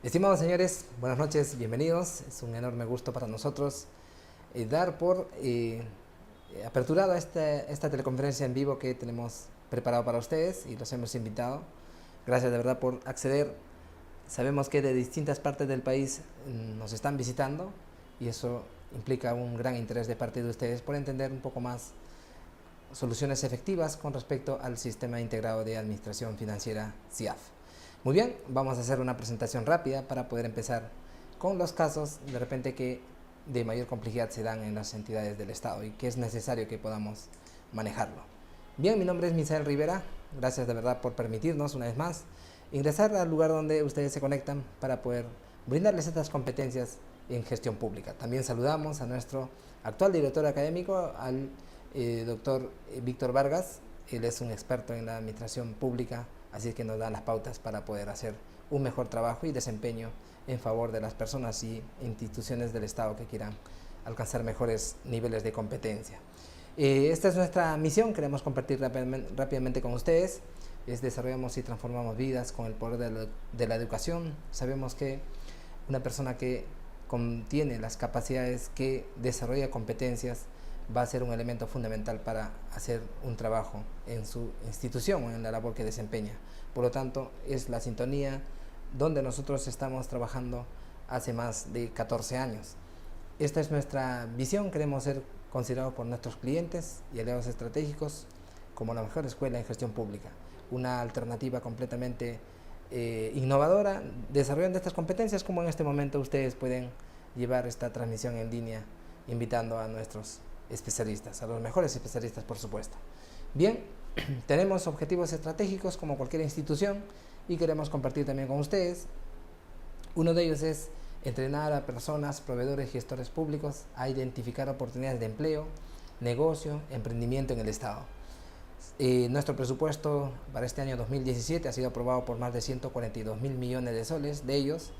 Estimados señores, buenas noches, bienvenidos. Es un enorme gusto para nosotros dar por aperturada esta teleconferencia en vivo que tenemos preparado para ustedes y los hemos invitado. Gracias de verdad por acceder. Sabemos que de distintas partes del país nos están visitando y eso implica un gran interés de parte de ustedes por entender un poco más soluciones efectivas con respecto al Sistema Integrado de Administración Financiera SIAF. Muy bien, vamos a hacer una presentación rápida para poder empezar con los casos de repente que de mayor complejidad se dan en las entidades del Estado y que es necesario que podamos manejarlo. Bien, mi nombre es Misael Rivera, gracias de verdad por permitirnos una vez más ingresar al lugar donde ustedes se conectan para poder brindarles estas competencias en gestión pública. También saludamos a nuestro actual director académico, al doctor Víctor Vargas. Él es un experto en la administración pública, así que nos da las pautas para poder hacer un mejor trabajo y desempeño en favor de las personas y instituciones del Estado que quieran alcanzar mejores niveles de competencia. Esta es nuestra misión, queremos compartir rápidamente con ustedes. Desarrollamos y transformamos vidas con el poder de la educación. Sabemos que una persona que contiene las capacidades, que desarrolla competencias, va a ser un elemento fundamental para hacer un trabajo en su institución o en la labor que desempeña. Por lo tanto, es la sintonía donde nosotros estamos trabajando hace más de 14 años. Esta es nuestra visión, queremos ser considerados por nuestros clientes y aliados estratégicos como la mejor escuela en gestión pública, una alternativa completamente innovadora, desarrollando estas competencias como en este momento ustedes pueden llevar esta transmisión en línea, invitando a nuestros especialistas, a los mejores especialistas por supuesto. Bien, tenemos objetivos estratégicos como cualquier institución y queremos compartir también con ustedes. Uno de ellos es entrenar a personas, proveedores, gestores públicos a identificar oportunidades de empleo, negocio, emprendimiento en el Estado. Nuestro presupuesto para este año 2017 ha sido aprobado por más de 142.000 millones de soles. De ellos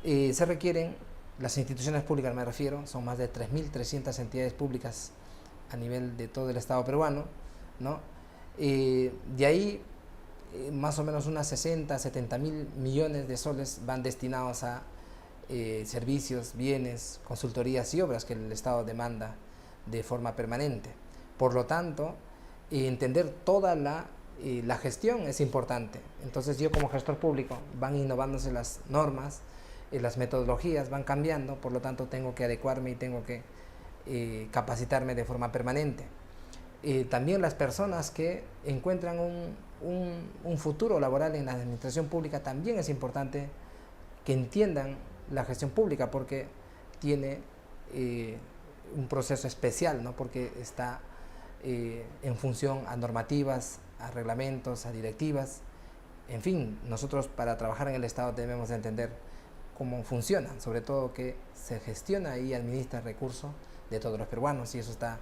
se requieren, las instituciones públicas me refiero, son más de 3.300 entidades públicas a nivel de todo el Estado peruano, ¿no? De ahí más o menos unas 60-70.000 millones de soles van destinados a servicios, bienes, consultorías y obras que el Estado demanda de forma permanente. Por lo tanto, entender toda la gestión es importante. Entonces yo como gestor público van innovándose las normas, las metodologías van cambiando, por lo tanto tengo que adecuarme y tengo que capacitarme de forma permanente. También las personas que encuentran un futuro laboral en la administración pública, también es importante que entiendan la gestión pública porque tiene un proceso especial, ¿no? Porque está en función a normativas, a reglamentos, a directivas. En fin, nosotros para trabajar en el Estado debemos entender cómo funcionan, sobre todo que se gestiona y administra recursos de todos los peruanos y eso está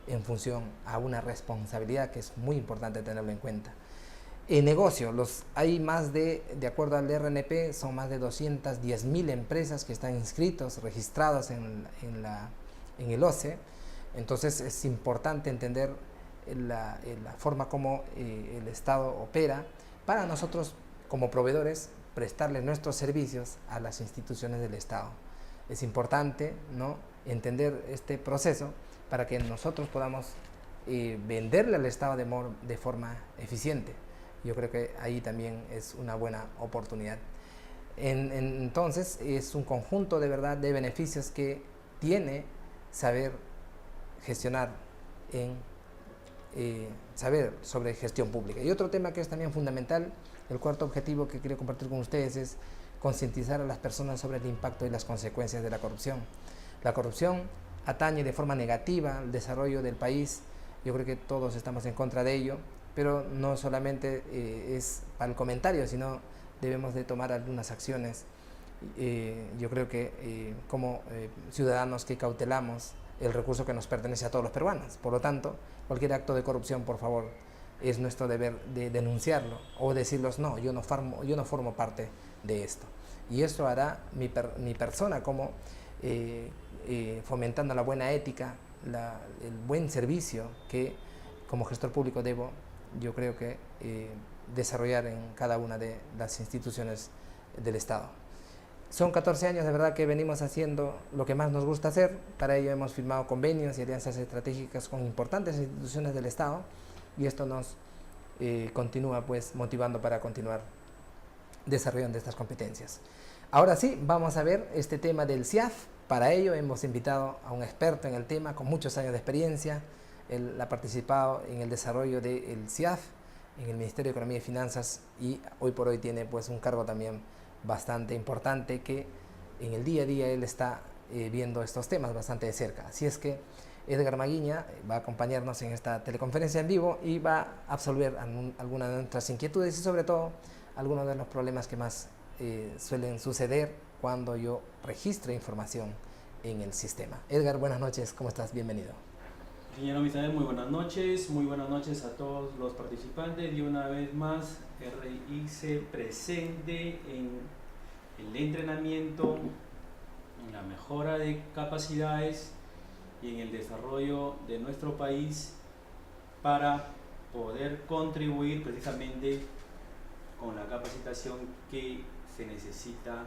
en función a una responsabilidad que es muy importante tenerlo en cuenta. En negocio, hay más de acuerdo al RNP, son más de 210.000 empresas que están inscritos, registrados en el OCE. Entonces es importante entender la forma como el Estado opera para nosotros como proveedores prestarle nuestros servicios a las instituciones del Estado. Es importante, ¿no?, entender este proceso para que nosotros podamos venderle al Estado de forma eficiente. Yo creo que ahí también es una buena oportunidad. Entonces es un conjunto de verdad de beneficios que tiene saber gestionar saber sobre gestión pública. Y otro tema que es también fundamental, el cuarto objetivo que quiero compartir con ustedes es concientizar a las personas sobre el impacto y las consecuencias de la corrupción. La corrupción atañe de forma negativa al desarrollo del país. Yo creo que todos estamos en contra de ello, pero no solamente es para el comentario, sino debemos de tomar algunas acciones. Yo creo que como ciudadanos que cautelamos el recurso que nos pertenece a todos los peruanos. Por lo tanto, cualquier acto de corrupción, por favor, es nuestro deber de denunciarlo o decirlos, no, yo no formo parte de esto. Y eso hará mi persona como fomentando la buena ética, el buen servicio que como gestor público debo, yo creo que desarrollar en cada una de las instituciones del Estado. Son 14 años de verdad que venimos haciendo lo que más nos gusta hacer. Para ello hemos firmado convenios y alianzas estratégicas con importantes instituciones del Estado y esto nos continúa pues motivando para continuar desarrollando estas competencias. Ahora sí, vamos a ver este tema del CIAF. Para ello hemos invitado a un experto en el tema con muchos años de experiencia. Él ha participado en el desarrollo del CIAF en el Ministerio de Economía y Finanzas y hoy por hoy tiene pues un cargo también bastante importante que en el día a día él está viendo estos temas bastante de cerca. Así es que Edgar Maguiña va a acompañarnos en esta teleconferencia en vivo y va a absolver algunas de nuestras inquietudes y sobre todo algunos de los problemas que más suelen suceder cuando yo registro información en el sistema. Edgar, buenas noches, ¿cómo estás? Bienvenido. Ingeniero Misael, muy buenas noches a todos los participantes y una vez más RIC presente en el entrenamiento, en la mejora de capacidades y en el desarrollo de nuestro país para poder contribuir precisamente con la capacitación que se necesita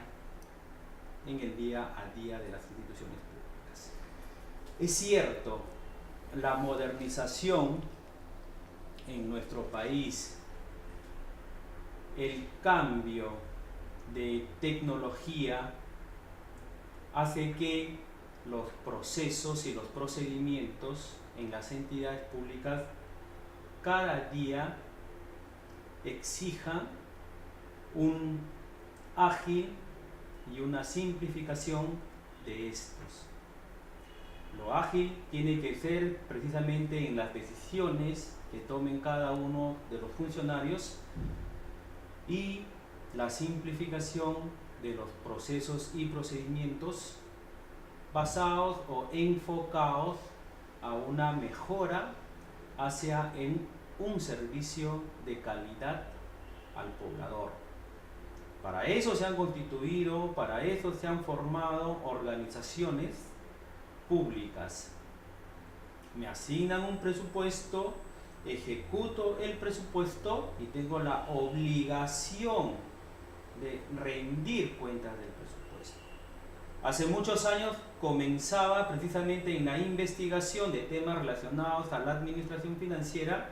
en el día a día de las instituciones públicas. Es cierto, la modernización en nuestro país, el cambio de tecnología hace que los procesos y los procedimientos en las entidades públicas cada día exijan un ágil y una simplificación de estos. Lo ágil tiene que ser precisamente en las decisiones que tomen cada uno de los funcionarios y la simplificación de los procesos y procedimientos basados o enfocados a una mejora hacia un servicio de calidad al poblador. Para eso se han constituido, para eso se han formado organizaciones públicas. Me asignan un presupuesto, ejecuto el presupuesto y tengo la obligación de rendir cuentas del presupuesto. Hace muchos años comenzaba precisamente en la investigación de temas relacionados a la administración financiera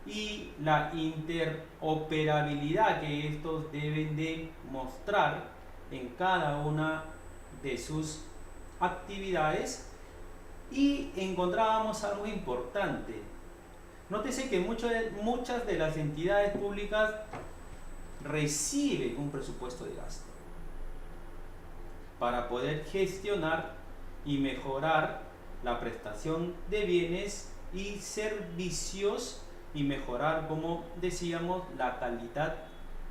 y la interoperabilidad que estos deben de mostrar en cada una de sus actividades y encontrábamos algo importante. Nótese que muchas de las entidades públicas reciben un presupuesto de gasto para poder gestionar y mejorar la prestación de bienes y servicios y mejorar, como decíamos, la calidad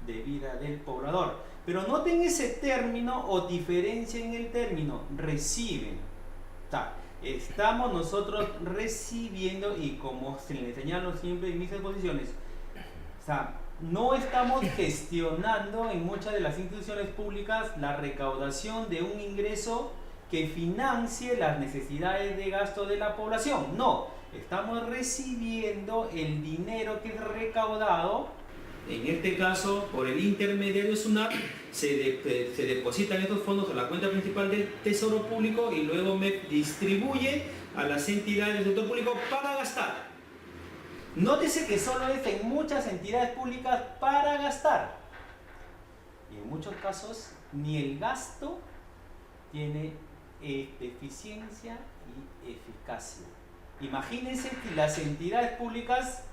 de vida del poblador. Pero noten ese término o diferencia en el término, reciben. O sea, estamos nosotros recibiendo y como se les señalo siempre en mis exposiciones, o sea, no estamos gestionando en muchas de las instituciones públicas la recaudación de un ingreso que financie las necesidades de gasto de la población. No, estamos recibiendo el dinero que es recaudado, en este caso por el intermediario SUNAT, se depositan estos fondos a la cuenta principal del Tesoro Público y luego me distribuye a las entidades del sector público para gastar. Nótese que solo es en muchas entidades públicas para gastar. Y en muchos casos ni el gasto tiene eficiencia y eficacia. Imagínense que las entidades públicas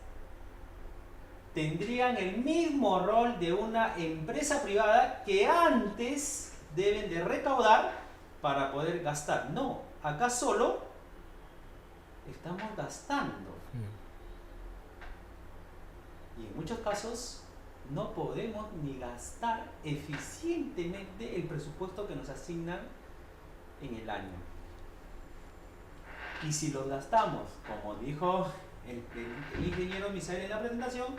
tendrían el mismo rol de una empresa privada que antes deben de recaudar para poder gastar. No, acá solo estamos gastando. Y en muchos casos no podemos ni gastar eficientemente el presupuesto que nos asignan en el año. Y si lo gastamos, como dijo el ingeniero Misael en la presentación,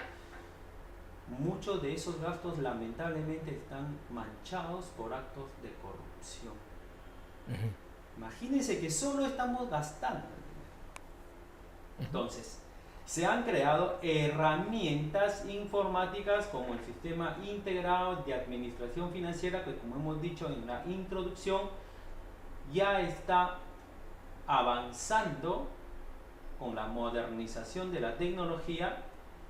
muchos de esos gastos lamentablemente están manchados por actos de corrupción. Imagínense que solo estamos gastando. Entonces, se han creado herramientas informáticas como el Sistema Integrado de Administración Financiera, que como hemos dicho en la introducción, ya está avanzando con la modernización de la tecnología,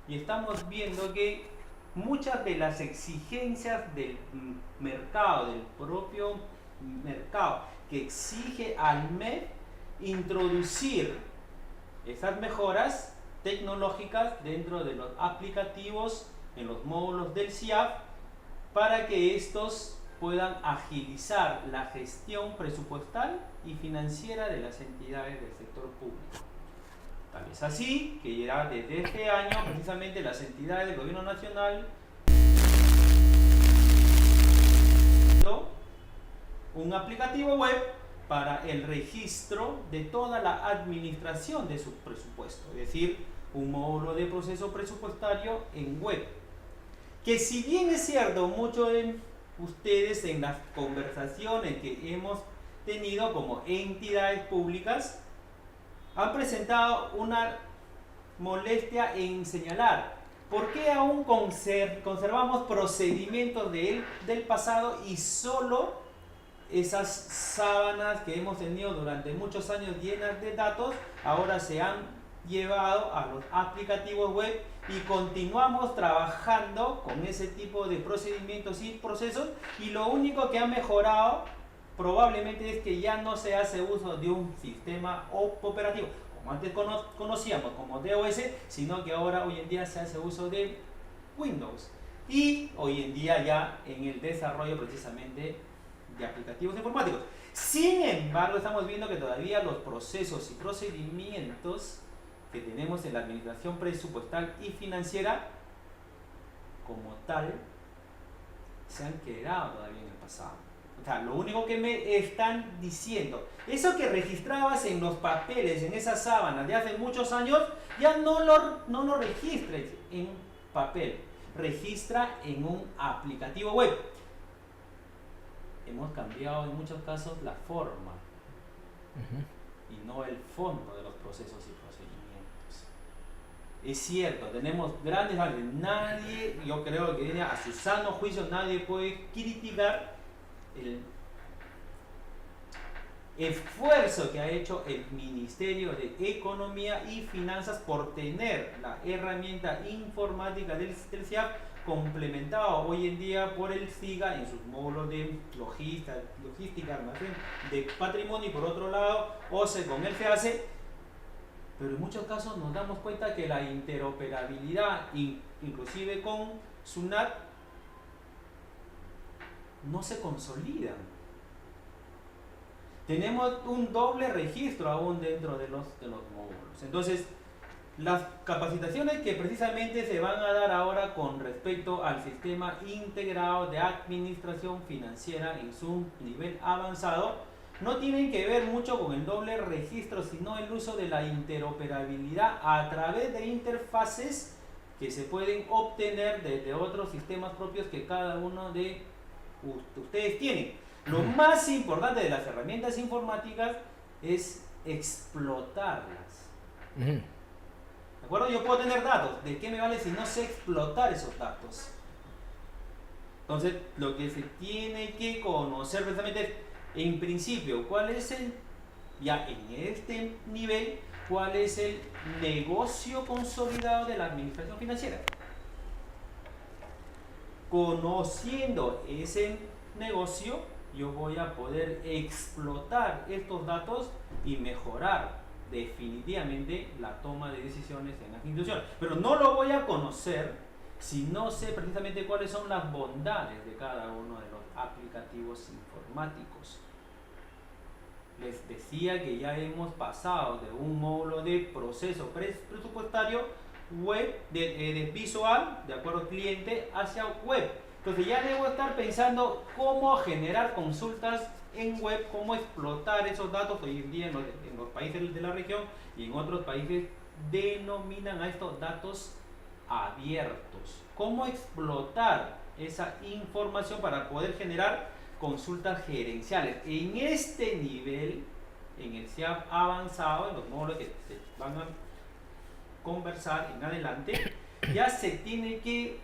y estamos viendo que muchas de las exigencias del mercado, del propio mercado, que exige al MEF introducir esas mejoras tecnológicas dentro de los aplicativos, en los módulos del CIAF, para que estos puedan agilizar la gestión presupuestal y financiera de las entidades del sector público. Tal es así que ya desde este año precisamente las entidades del gobierno nacional un aplicativo web para el registro de toda la administración de su presupuesto, es decir, un módulo de proceso presupuestario en web. Que si bien es cierto, muchos de ustedes en las conversaciones que hemos tenido como entidades públicas han presentado una molestia en señalar por qué aún conservamos procedimientos del pasado y solo esas sábanas que hemos tenido durante muchos años llenas de datos ahora se han llevado a los aplicativos web y continuamos trabajando con ese tipo de procedimientos y procesos, y lo único que ha mejorado probablemente es que ya no se hace uso de un sistema operativo como antes conocíamos como DOS, sino que ahora hoy en día se hace uso de Windows, y hoy en día ya en el desarrollo precisamente de aplicativos informáticos. Sin embargo, estamos viendo que todavía los procesos y procedimientos que tenemos en la administración presupuestal y financiera como tal se han quedado todavía en el pasado. O sea, lo único que me están diciendo, eso que registrabas en los papeles, en esas sábanas de hace muchos años, ya no lo registres en papel, registra en un aplicativo web. Hemos cambiado en muchos casos la forma y no el fondo de los procesos y procedimientos. Es cierto, tenemos grandes avances. Nadie, yo creo que a su sano juicio, nadie puede criticar el esfuerzo que ha hecho el Ministerio de Economía y Finanzas por tener la herramienta informática del CIAF complementado hoy en día por el SIGA en sus módulos de logística, almacén, de patrimonio, y por otro lado OCE con el FEACE. Pero en muchos casos nos damos cuenta que la interoperabilidad, inclusive con SUNAT, no se consolidan. Tenemos un doble registro aún dentro de los módulos. Entonces, las capacitaciones que precisamente se van a dar ahora con respecto al sistema integrado de administración financiera en su nivel avanzado no tienen que ver mucho con el doble registro, sino el uso de la interoperabilidad a través de interfaces que se pueden obtener desde otros sistemas propios que cada uno de ustedes tienen. Lo más importante de las herramientas informáticas es explotarlas. ¿De acuerdo? Yo puedo tener datos. ¿De qué me vale si no sé explotar esos datos? Entonces, lo que se tiene que conocer precisamente es, en principio, cuál es ya en este nivel, cuál es el negocio consolidado de la administración financiera. Conociendo ese negocio, yo voy a poder explotar estos datos y mejorar definitivamente la toma de decisiones en las instituciones. Pero no lo voy a conocer si no sé precisamente cuáles son las bondades de cada uno de los aplicativos informáticos. Les decía que ya hemos pasado de un módulo de proceso presupuestario web, de visual, de acuerdo al cliente, hacia web. Entonces ya debo estar pensando cómo generar consultas en web, cómo explotar esos datos. Hoy en día en los países de la región y en otros países denominan a estos datos abiertos. Cómo explotar esa información para poder generar consultas gerenciales. En este nivel, en el CIAF avanzado, en los módulos que se van a conversar en adelante, ya se tiene que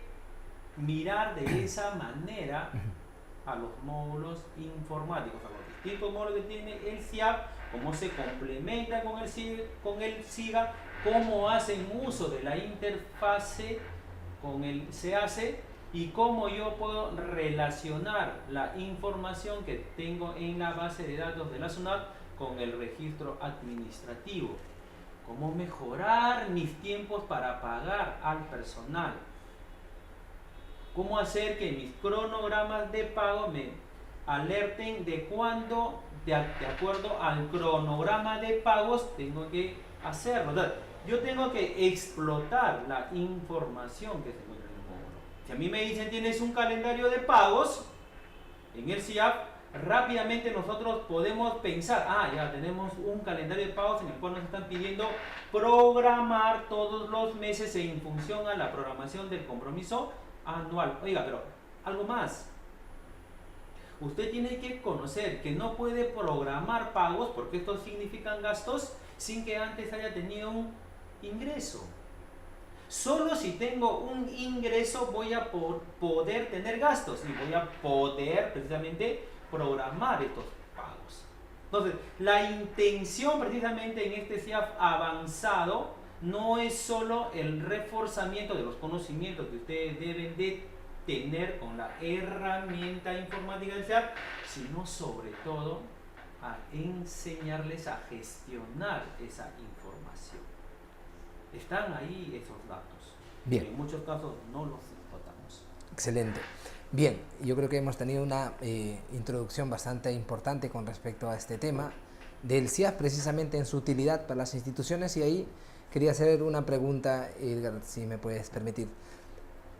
mirar de esa manera a los módulos informáticos, a los distintos módulos que tiene el SIAP, cómo se complementa con el SIGA, cómo hacen uso de la interfase con el SEACE y cómo yo puedo relacionar la información que tengo en la base de datos de la SUNAT con el registro administrativo. Cómo mejorar mis tiempos para pagar al personal. Cómo hacer que mis cronogramas de pago me alerten de cuándo, de acuerdo al cronograma de pagos, tengo que hacerlo. O sea, yo tengo que explotar la información que se encuentra en el módulo. Si a mí me dicen tienes un calendario de pagos en el SIAP, rápidamente nosotros podemos pensar, ya tenemos un calendario de pagos en el cual nos están pidiendo programar todos los meses en función a la programación del compromiso anual. Oiga, pero algo más. Usted tiene que conocer que no puede programar pagos, porque estos significan gastos, sin que antes haya tenido un ingreso. Solo si tengo un ingreso voy a poder tener gastos y voy a poder precisamente programar estos pagos. Entonces, la intención precisamente en este SIAP avanzado no es solo el reforzamiento de los conocimientos que ustedes deben de tener con la herramienta informática del SIAP, sino sobre todo a enseñarles a gestionar esa información. Están ahí esos datos. Bien. En muchos casos no los explotamos. Excelente. Bien, yo creo que hemos tenido una introducción bastante importante con respecto a este tema del SIAP, precisamente en su utilidad para las instituciones, y ahí quería hacer una pregunta, Edgar, si me puedes permitir.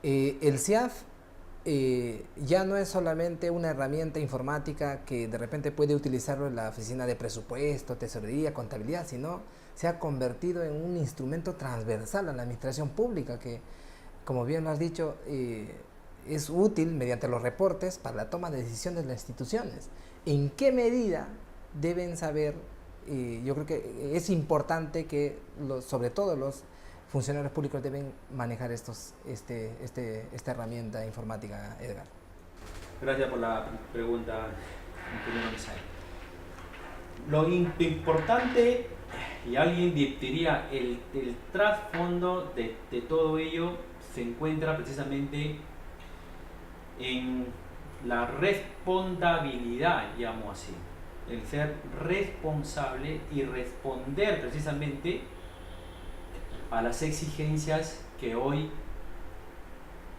El SIAP ya no es solamente una herramienta informática que de repente puede utilizarlo en la oficina de presupuesto, tesorería, contabilidad, sino se ha convertido en un instrumento transversal a la administración pública que, como bien lo has dicho, es útil mediante los reportes para la toma de decisiones de las instituciones. ¿En qué medida deben saber? Yo creo que es importante que sobre todo los funcionarios públicos deben manejar esta herramienta informática, Edgar. Gracias por la pregunta, ingeniero Misael. Lo importante, y alguien diría, el trasfondo de todo ello se encuentra precisamente en la responsabilidad, llamo así, el ser responsable y responder precisamente a las exigencias que hoy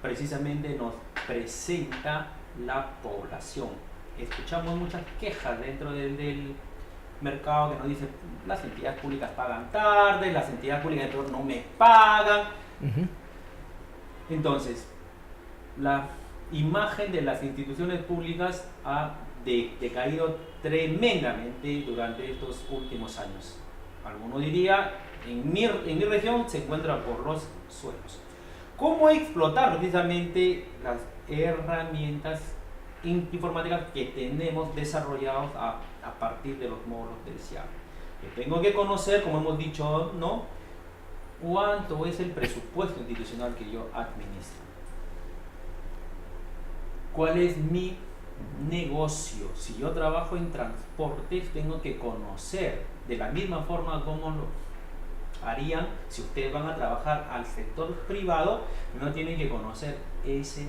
precisamente nos presenta la población. Escuchamos muchas quejas dentro del mercado que nos dicen las entidades públicas pagan tarde, las entidades públicas no me pagan. Entonces, la imagen de las instituciones públicas ha decaído tremendamente durante estos últimos años. Alguno diría, en mi región se encuentra por los suelos. ¿Cómo explotar precisamente las herramientas informáticas que tenemos desarrollados a partir de los módulos del SIAP? Que tengo que conocer, como hemos dicho, ¿no?, cuánto es el presupuesto institucional que yo administro. ¿Cuál es mi negocio? Si yo trabajo en transportes, tengo que conocer de la misma forma como lo harían si ustedes van a trabajar al sector privado, no tienen que conocer ese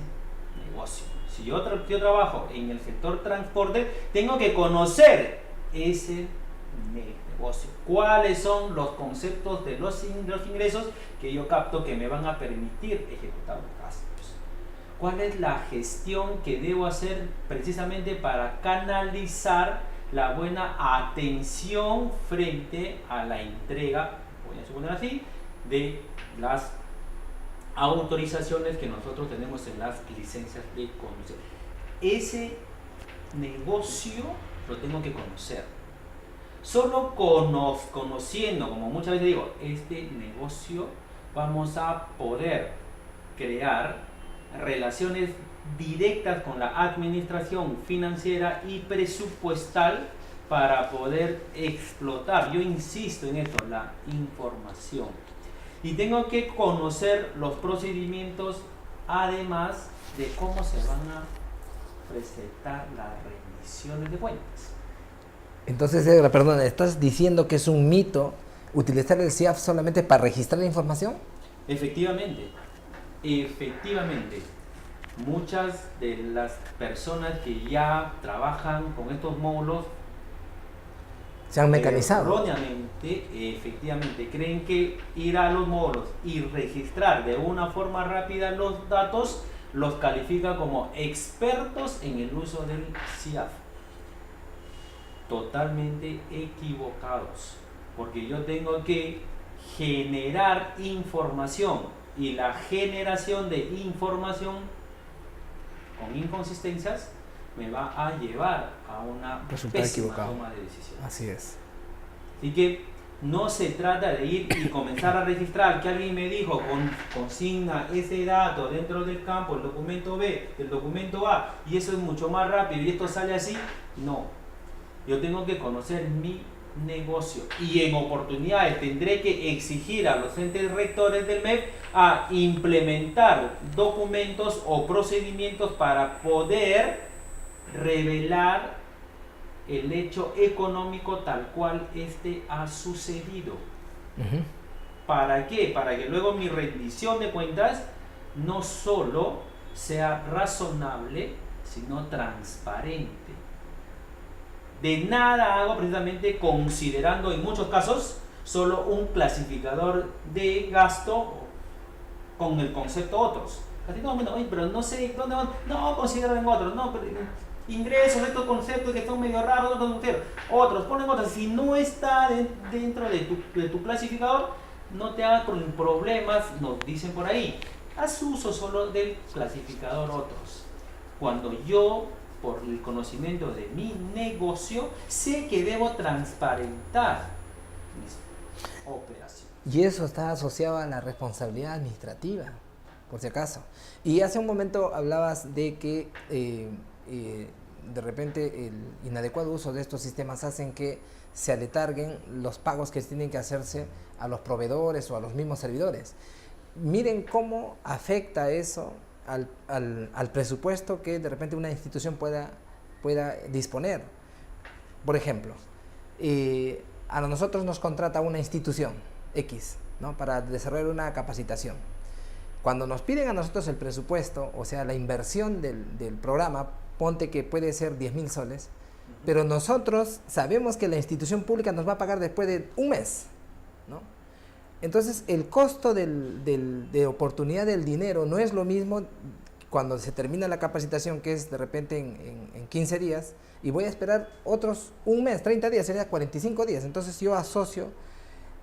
negocio. Si yo trabajo en el sector transporte, tengo que conocer ese negocio. ¿Cuáles son los conceptos de los ingresos que yo capto que me van a permitir ejecutar los gastos? ¿Cuál es la gestión que debo hacer precisamente para canalizar la buena atención frente a la entrega, voy a suponer así, de las autorizaciones que nosotros tenemos en las licencias de conducción? Ese negocio lo tengo que conocer. Solo conociendo, como muchas veces digo, este negocio, vamos a poder crear relaciones directas con la administración financiera y presupuestal para poder explotar, yo insisto en esto, la información. Y tengo que conocer los procedimientos, además de cómo se van a presentar las rendiciones de cuentas. Entonces, perdón, ¿estás diciendo que es un mito utilizar el CIAF solamente para registrar la información? Efectivamente, efectivamente. Muchas de las personas que ya trabajan con estos módulos Se han mecanizado. erróneamente, efectivamente, creen que ir a los módulos y registrar de una forma rápida los datos los califica como expertos en el uso del CIAF. Totalmente equivocados, porque yo tengo que generar información, y la generación de información con inconsistencias me va a llevar a una pésima toma de decisión. Así es. Así que no se trata de ir y comenzar a registrar que alguien me dijo consigna ese dato dentro del campo, el documento B, el documento A, y eso es mucho más rápido y esto sale así. No, yo tengo que conocer mi negocio, y en oportunidades tendré que exigir a los entes rectores del MEF a implementar documentos o procedimientos para poder revelar el hecho económico tal cual este ha sucedido. ¿Para qué? Para que luego mi rendición de cuentas no solo sea razonable, sino transparente. De nada hago precisamente considerando en muchos casos solo un clasificador de gasto con el concepto otros. Así no, bueno, oye, pero no sé dónde van, no considero en otros, no, pero ingresos, estos conceptos que son medio raros, otros, ponen otros. Si no está dentro de tu clasificador, no te hagas problemas, nos dicen por ahí. Haz uso solo del clasificador otros. Cuando yo, por el conocimiento de mi negocio, sé que debo transparentar mis operaciones. Y eso está asociado a la responsabilidad administrativa, por si acaso. Y hace un momento hablabas de que de repente el inadecuado uso de estos sistemas hacen que se aletarguen los pagos que tienen que hacerse a los proveedores o a los mismos servidores. Miren cómo afecta eso al presupuesto que de repente una institución pueda disponer. Por ejemplo, a nosotros nos contrata una institución X, ¿no?, para desarrollar una capacitación. Cuando nos piden a nosotros el presupuesto, o sea, la inversión del programa, ponte que puede ser 10.000 soles, pero nosotros sabemos que la institución pública nos va a pagar después de un mes, ¿no? Entonces, el costo de oportunidad del dinero no es lo mismo cuando se termina la capacitación, que es de repente en 15 días, y voy a esperar otros un mes, 30 días, sería 45 días. Entonces, yo asocio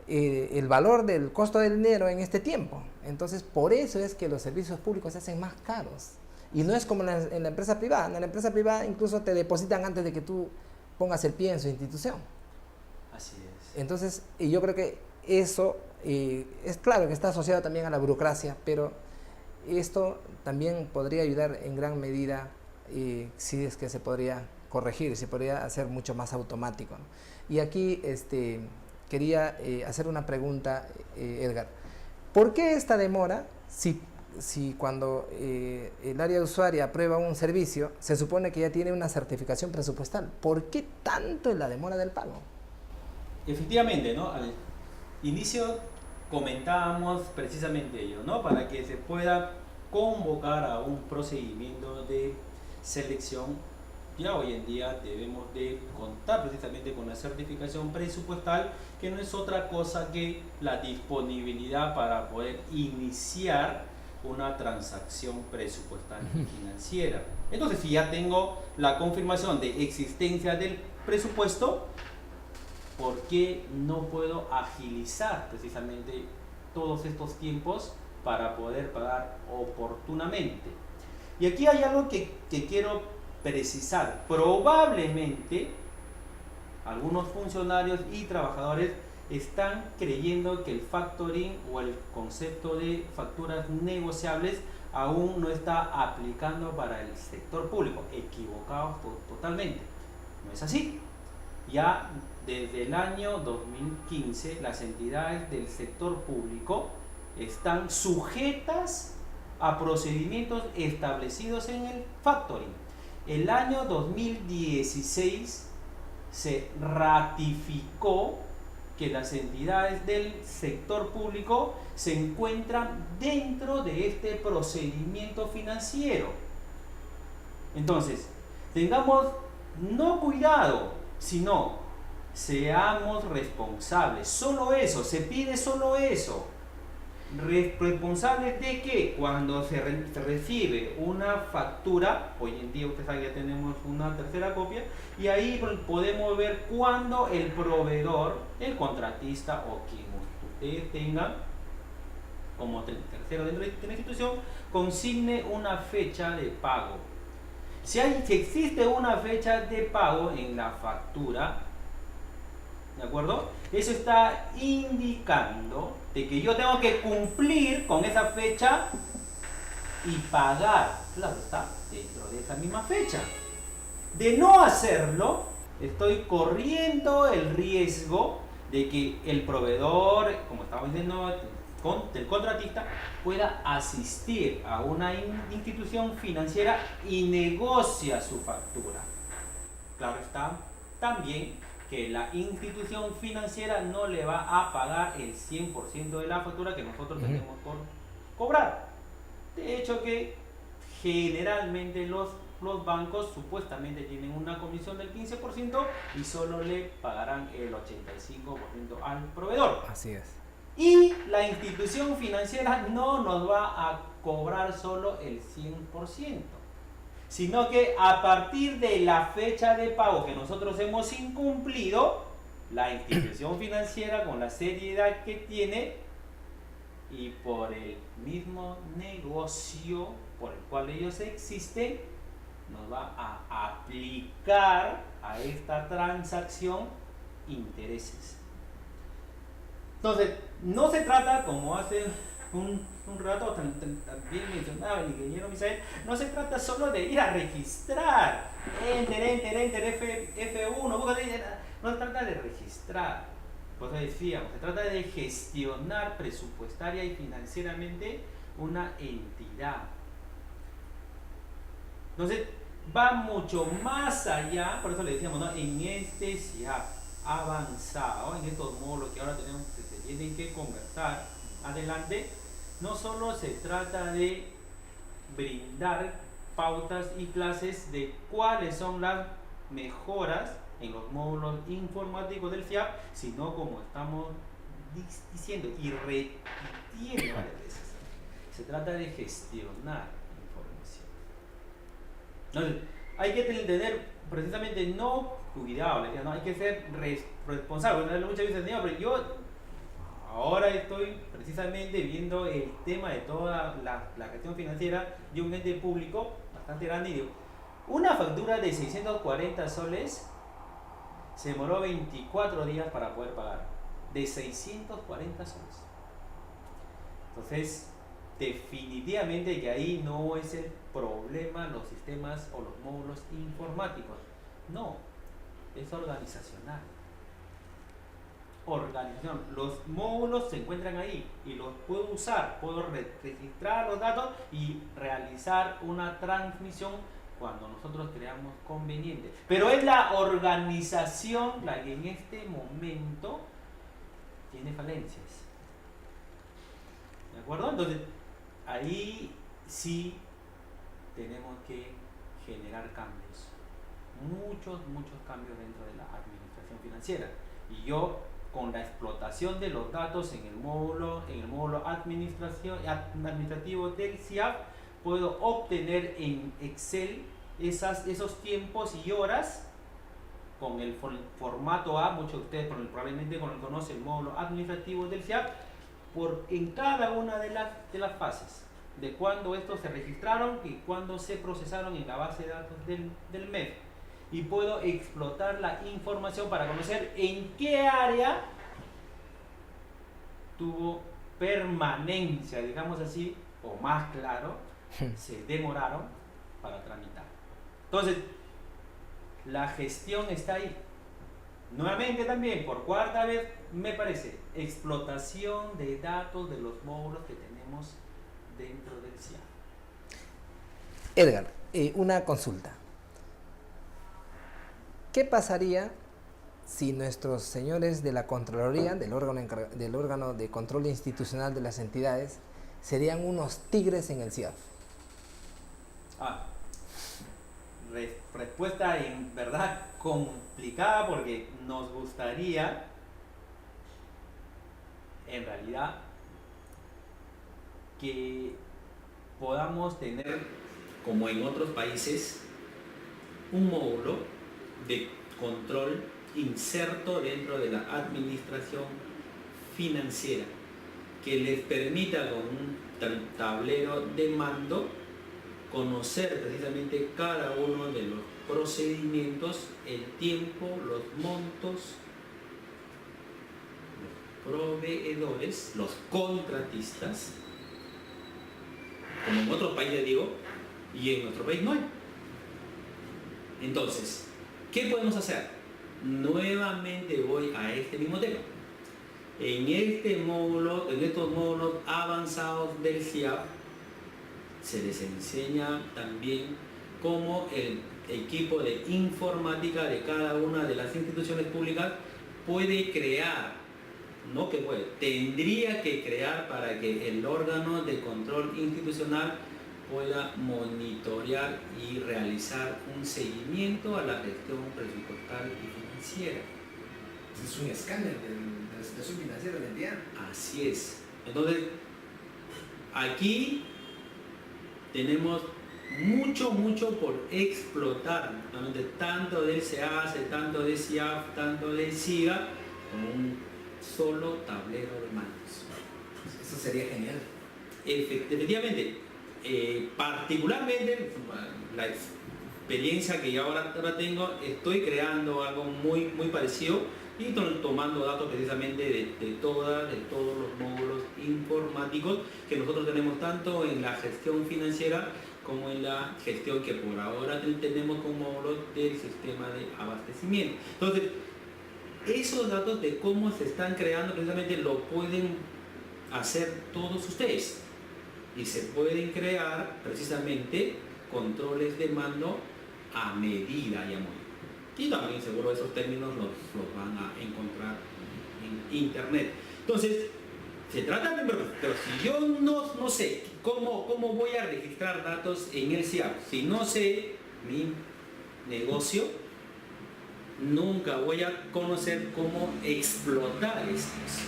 el valor del costo del dinero en este tiempo. Entonces, por eso es que los servicios públicos se hacen más caros. Y no es como en la empresa privada. En la empresa privada incluso te depositan antes de que tú pongas el pie en su institución. Así es. Entonces, yo creo que eso es claro que está asociado también a la burocracia, pero esto también podría ayudar en gran medida, si es que se podría corregir, se podría hacer mucho más automático, ¿no? Y aquí quería hacer una pregunta, Edgar. ¿Por qué esta demora si cuando el área de usuario aprueba un servicio, se supone que ya tiene una certificación presupuestal? ¿Por qué tanto la demora del pago? Efectivamente, ¿no? Al inicio comentábamos precisamente ello, ¿no? Para que se pueda convocar a un procedimiento de selección, ya hoy en día debemos de contar precisamente con la certificación presupuestal, que no es otra cosa que la disponibilidad para poder iniciar una transacción presupuestal y financiera. Entonces, si ya tengo la confirmación de existencia del presupuesto, ¿por qué no puedo agilizar precisamente todos estos tiempos para poder pagar oportunamente? Y aquí hay algo que quiero precisar. Probablemente algunos funcionarios y trabajadores están creyendo que el factoring o el concepto de facturas negociables aún no está aplicando para el sector público. Equivocados totalmente. No es así. Ya desde el año 2015 las entidades del sector público están sujetas a procedimientos establecidos en el factoring. El año 2016 se ratificó que las entidades del sector público se encuentran dentro de este procedimiento financiero. Entonces, tengamos no cuidado, sino seamos responsables. Solo eso, se pide solo eso. Responsables de que cuando se recibe una factura, hoy en día usted sabe que ya tenemos una tercera copia, y ahí podemos ver cuando el proveedor, el contratista o quien ustedes tengan como tercero dentro de la institución, consigne una fecha de pago. Si existe una fecha de pago en la factura, ¿de acuerdo? Eso está indicando de que yo tengo que cumplir con esa fecha y pagar, claro está, dentro de esa misma fecha. De no hacerlo, estoy corriendo el riesgo de que el proveedor, como estaba diciendo, el contratista, pueda asistir a una institución financiera y negocia su factura. Claro está, también que la institución financiera no le va a pagar el 100% de la factura que nosotros tenemos por cobrar. De hecho que generalmente los bancos supuestamente tienen una comisión del 15% y solo le pagarán el 85% al proveedor. Así es. Y la institución financiera no nos va a cobrar solo el 100%. Sino que a partir de la fecha de pago que nosotros hemos incumplido, la institución financiera, con la seriedad que tiene y por el mismo negocio por el cual ellos existen, nos va a aplicar a esta transacción intereses. Entonces, no se trata, como hace un rato también mencionaba el ingeniero Misael, no se trata solo de ir a registrar, enter, F1, no se trata de registrar, pues decíamos, se trata de gestionar presupuestaria y financieramente una entidad. Entonces, va mucho más allá, por eso le decíamos, ¿no? En este SIAP avanzado, en estos módulos que ahora tenemos, que se tienen que conversar adelante, no solo se trata de brindar pautas y clases de cuáles son las mejoras en los módulos informáticos del FIAP, sino como estamos diciendo y repitiendo varias veces, se trata de gestionar información. Entonces, hay que tener precisamente no cuidado, no hay que ser responsable. Muchas veces, pero yo ahora estoy precisamente viendo el tema de toda la gestión financiera de un ente público bastante grande y digo, una factura de 640 soles se demoró 24 días para poder pagar, de 640 soles. Entonces, definitivamente que ahí no es el problema los sistemas o los módulos informáticos, no, es organizacional. Los módulos se encuentran ahí y los puedo usar, puedo registrar los datos y realizar una transmisión cuando nosotros creamos conveniente. Pero es la organización la que en este momento tiene falencias. ¿De acuerdo? Entonces, ahí sí tenemos que generar cambios. Muchos cambios dentro de la administración financiera. Y yo, con la explotación de los datos en el módulo administrativo del SIAP, puedo obtener en Excel esos tiempos y horas con el formato A. Muchos de ustedes probablemente conocen el módulo administrativo del SIAP, en cada una de las fases, de cuándo estos se registraron y cuándo se procesaron en la base de datos del MEF. Y puedo explotar la información para conocer en qué área tuvo permanencia, digamos así, o más claro, se demoraron para tramitar. Entonces, la gestión está ahí. nuevamente también, por cuarta vez, me parece, explotación de datos de los módulos que tenemos dentro del CIAF. Edgar, una consulta. ¿Qué pasaría si nuestros señores de la Contraloría, del órgano de control institucional de las entidades, serían unos tigres en el CIAF? Respuesta en verdad complicada, porque nos gustaría, en realidad, que podamos tener, como en otros países, un módulo de control inserto dentro de la administración financiera que les permita con un tablero de mando conocer precisamente cada uno de los procedimientos, el tiempo, los montos, los proveedores, los contratistas, como en otros países digo, y en nuestro país no hay. Entonces, ¿qué podemos hacer? Nuevamente voy a este mismo tema. En estos módulos avanzados del CIAF, se les enseña también cómo el equipo de informática de cada una de las instituciones públicas puede crear, no que puede, tendría que crear para que el órgano de control institucional pueda monitorear y realizar un seguimiento a la gestión presupuestal y financiera. Es un escáner de la situación financiera de la entidad. Así es. Entonces, aquí tenemos mucho por explotar, tanto del SEACE, tanto de CIAF, tanto de SIGA, como un solo tablero de mandos. Eso sería genial. Efectivamente, particularmente la experiencia que yo ahora tengo, estoy creando algo muy parecido y tomando datos precisamente de todos los módulos informáticos que nosotros tenemos tanto en la gestión financiera como en la gestión que por ahora tenemos como módulos del sistema de abastecimiento. Entonces, esos datos de cómo se están creando precisamente lo pueden hacer todos ustedes y se pueden crear precisamente controles de mando a medida y a modo. Y también seguro esos términos los van a encontrar en internet. Entonces, se trata de, pero si yo no sé cómo voy a registrar datos en el CIAF, si no sé mi negocio, nunca voy a conocer cómo explotar estos.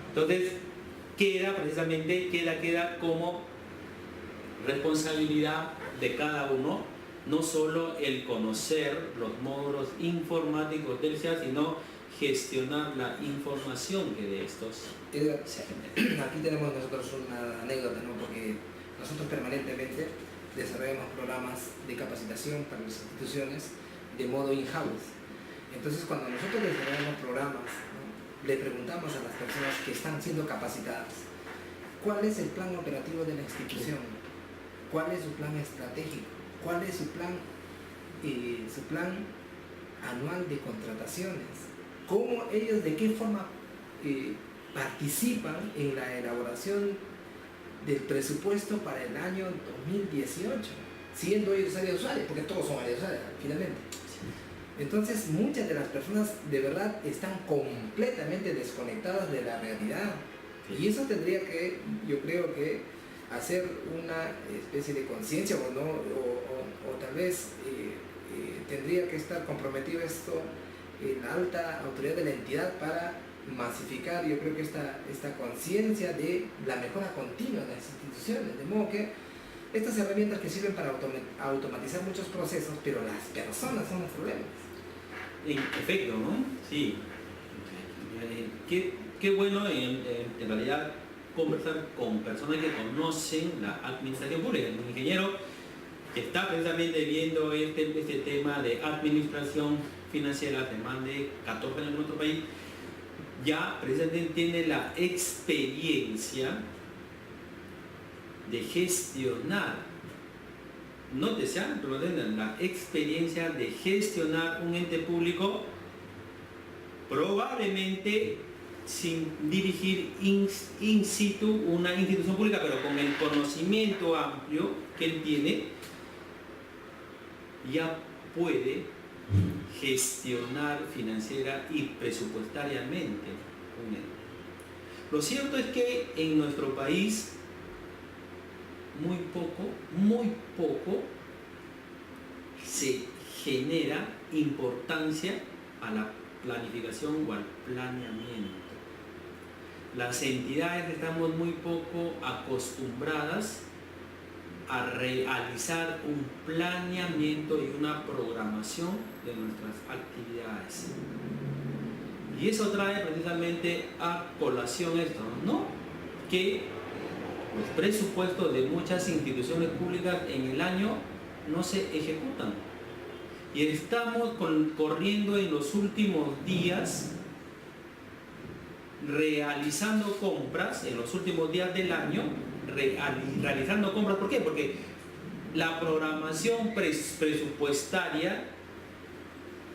Entonces, queda como responsabilidad de cada uno, no solo el conocer los módulos informáticos del CIAF, sino gestionar la información que de estos se genera. Aquí tenemos nosotros una anécdota, ¿no? Porque nosotros permanentemente desarrollamos programas de capacitación para las instituciones de modo in-house. Entonces, cuando nosotros desarrollamos programas, ¿no?, le preguntamos a las personas que están siendo capacitadas cuál es el plan operativo de la institución, cuál es su plan estratégico, cuál es su plan anual de contrataciones, cómo ellos, de qué forma participan en la elaboración del presupuesto para el año 2018, siendo ellos área de usuario, porque todos son área de usuario finalmente. Entonces, muchas de las personas de verdad están completamente desconectadas de la realidad. Y eso tendría que, yo creo que, hacer una especie de conciencia o tal vez tendría que estar comprometido esto en la alta autoridad de la entidad para masificar, yo creo que esta conciencia de la mejora continua de las instituciones, de modo que estas herramientas que sirven para automatizar muchos procesos, pero las personas son los problemas. En efecto, ¿no? Sí. Qué bueno en realidad conversar con personas que conocen la administración pública. Un ingeniero que está precisamente viendo este tema de administración financiera hace más de 14 años en nuestro país, ya precisamente tiene la experiencia de gestionar, no desean, pero la experiencia de gestionar un ente público probablemente sin dirigir in situ una institución pública, pero con el conocimiento amplio que él tiene, ya puede gestionar financiera y presupuestariamente con él. Lo cierto es que en nuestro país muy poco se genera importancia a la planificación o al planeamiento. Las entidades estamos muy poco acostumbradas a realizar un planeamiento y una programación de nuestras actividades. Y eso trae precisamente a colación esto, ¿no? Que los presupuestos de muchas instituciones públicas en el año no se ejecutan. Y estamos corriendo en los últimos días realizando compras, en los últimos días del año, realizando compras. ¿Por qué? Porque la programación presupuestaria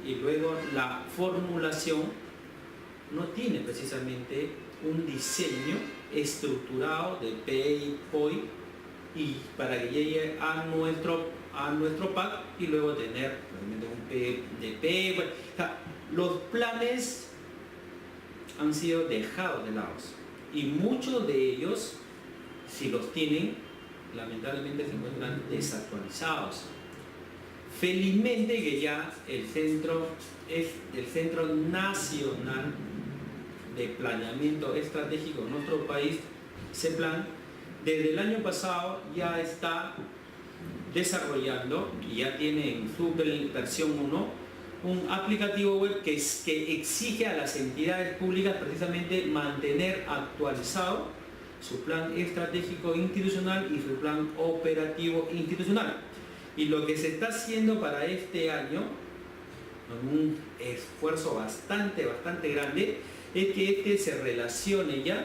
y luego la formulación no tiene precisamente un diseño estructurado de P y POI y para que llegue a nuestro PAC y luego tener un P de P. Bueno, o sea, los planes han sido dejados de lado y muchos de ellos, si los tienen, lamentablemente se encuentran desactualizados. Felizmente que ya el Centro Nacional de Planeamiento Estratégico en nuestro país, CEPLAN, desde el año pasado ya está desarrollando y ya tiene en su versión 1 un aplicativo web que exige a las entidades públicas precisamente mantener actualizado su plan estratégico institucional y su plan operativo institucional. Y lo que se está haciendo para este año, con un esfuerzo bastante grande, es que este se relacione ya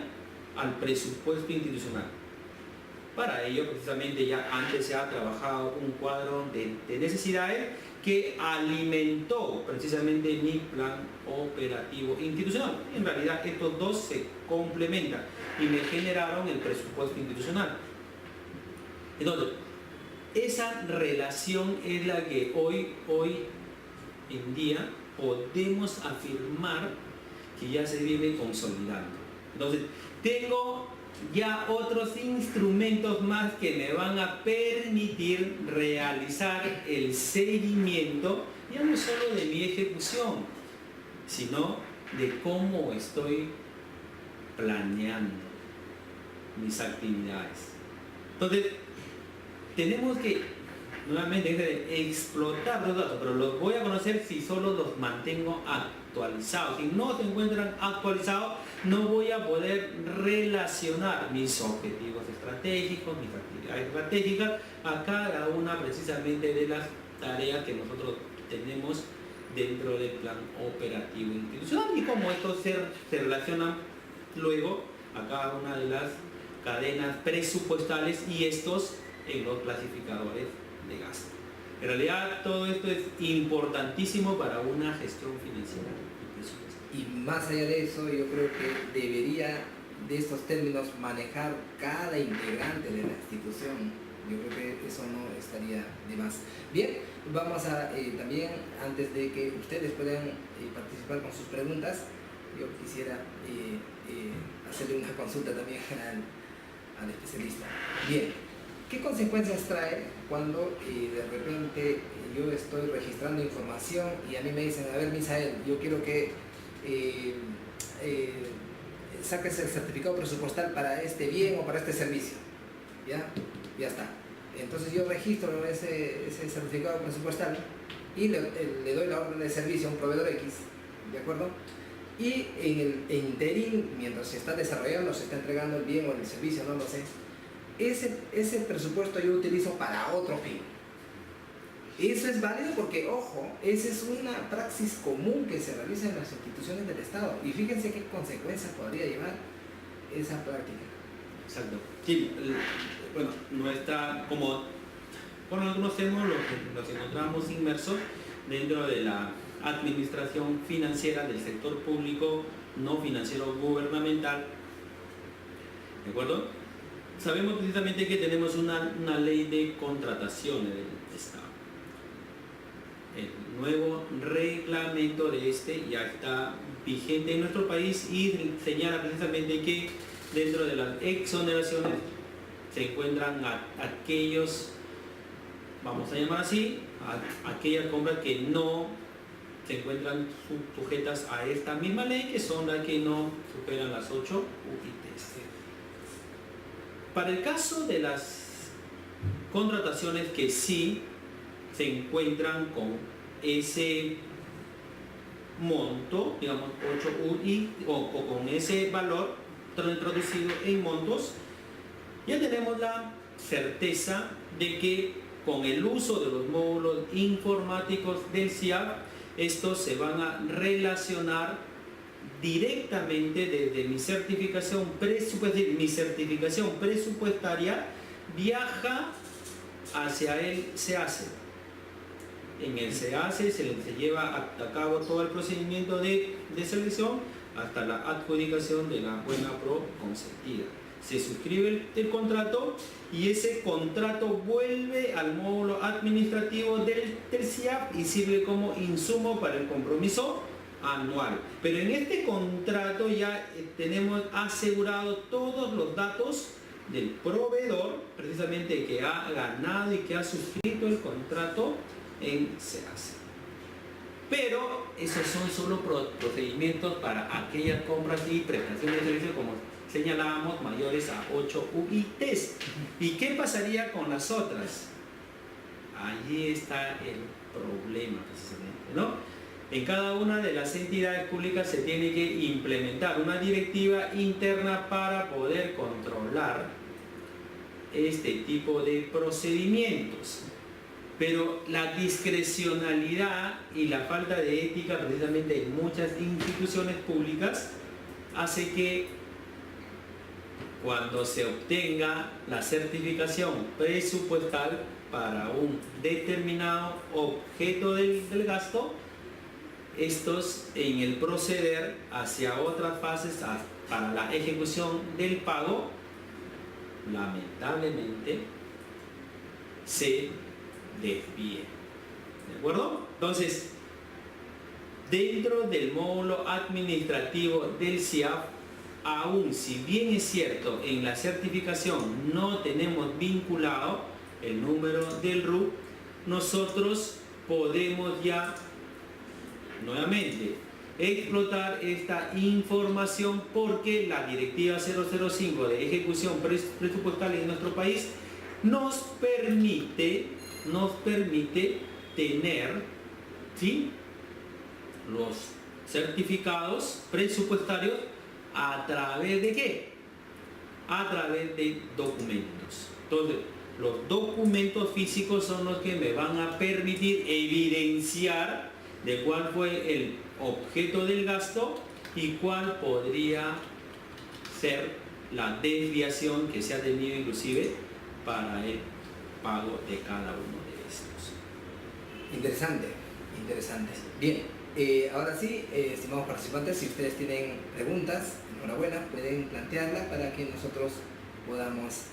al presupuesto institucional. Para ello, precisamente, ya antes se ha trabajado un cuadro de necesidades que alimentó precisamente mi plan operativo institucional. En realidad, estos dos se complementan y me generaron el presupuesto institucional. Entonces, esa relación es la que hoy en día podemos afirmar que ya se viene consolidando. Entonces, tengo ya otros instrumentos más que me van a permitir realizar el seguimiento, ya no solo de mi ejecución, sino de cómo estoy planeando mis actividades. Entonces, tenemos que nuevamente explotar los datos, pero los voy a conocer si solo los mantengo actualizados. Si no se encuentran actualizados, no voy a poder relacionar mis objetivos estratégicos, mis actividades estratégicas a cada una precisamente de las tareas que nosotros tenemos dentro del plan operativo institucional y cómo estos se relacionan luego a cada una de las cadenas presupuestales y estos en los clasificadores de gasto. En realidad todo esto es importantísimo para una gestión financiera. Y más allá de eso, yo creo que debería de estos términos manejar cada integrante de la institución. Yo creo que eso no estaría de más. Bien, vamos a también, antes de que ustedes puedan participar con sus preguntas, yo quisiera hacerle una consulta también al especialista. Bien, ¿qué consecuencias trae cuando de repente yo estoy registrando información y a mí me dicen, a ver, Misael, yo quiero que saques el certificado presupuestal para este bien o para este servicio? Ya está. Entonces yo registro ese certificado presupuestal y le doy la orden de servicio a un proveedor X, ¿de acuerdo? Y en el interín, mientras se está desarrollando, se está entregando el bien o el servicio, no lo sé, ese presupuesto yo utilizo para otro fin. Eso es válido porque, ojo, esa es una praxis común que se realiza en las instituciones del Estado. Y fíjense qué consecuencias podría llevar esa práctica. Exacto. Sí, bueno, no está como, bueno, conocemos los que nos encontramos inmersos dentro de la administración financiera del sector público no financiero gubernamental. ¿De acuerdo? Sabemos precisamente que tenemos una ley de contrataciones del Estado. El nuevo reglamento de este ya está vigente en nuestro país y señala precisamente que dentro de las exoneraciones se encuentran aquellos, vamos a llamar así, aquellas compras que no se encuentran sujetas a esta misma ley, que son las que no superan las 8 UITs. Para el caso de las contrataciones que sí se encuentran con ese monto, digamos 8 UI, o con ese valor traducido en montos, ya tenemos la certeza de que con el uso de los módulos informáticos del CIAP, estos se van a relacionar directamente desde mi certificación presupuestaria, viaja hacia el SEACE. En el SEACE se lleva a cabo todo el procedimiento de selección hasta la adjudicación de la buena pro consentida. Se suscribe el contrato y ese contrato vuelve al módulo administrativo del CIAP y sirve como insumo para el compromiso anual. Pero en este contrato ya tenemos asegurado todos los datos del proveedor, precisamente que ha ganado y que ha suscrito el contrato en SEACE. Pero esos son solo procedimientos para aquellas compras y prestaciones de servicios, como señalábamos, mayores a 8 UITs. ¿Y qué pasaría con las otras? Allí está el problema, precisamente, ¿no? En cada una de las entidades públicas se tiene que implementar una directiva interna para poder controlar este tipo de procedimientos. Pero la discrecionalidad y la falta de ética precisamente en muchas instituciones públicas hace que cuando se obtenga la certificación presupuestal para un determinado objeto del gasto, estos en el proceder hacia otras fases para la ejecución del pago, lamentablemente se desvíe. ¿De acuerdo? Entonces, dentro del módulo administrativo del CIAP, aún si bien es cierto en la certificación no tenemos vinculado el número del RUC, nosotros podemos ya nuevamente explotar esta información, porque la directiva 005 de ejecución presupuestal en nuestro país nos permite tener, ¿sí?, los certificados presupuestarios a través de ¿qué? A través de documentos. Entonces, los documentos físicos son los que me van a permitir evidenciar de cuál fue el objeto del gasto y cuál podría ser la desviación que se ha tenido inclusive para el pago de cada uno de estos. Interesante. Bien, ahora sí, estimados participantes, si ustedes tienen preguntas, enhorabuena, pueden plantearla para que nosotros podamos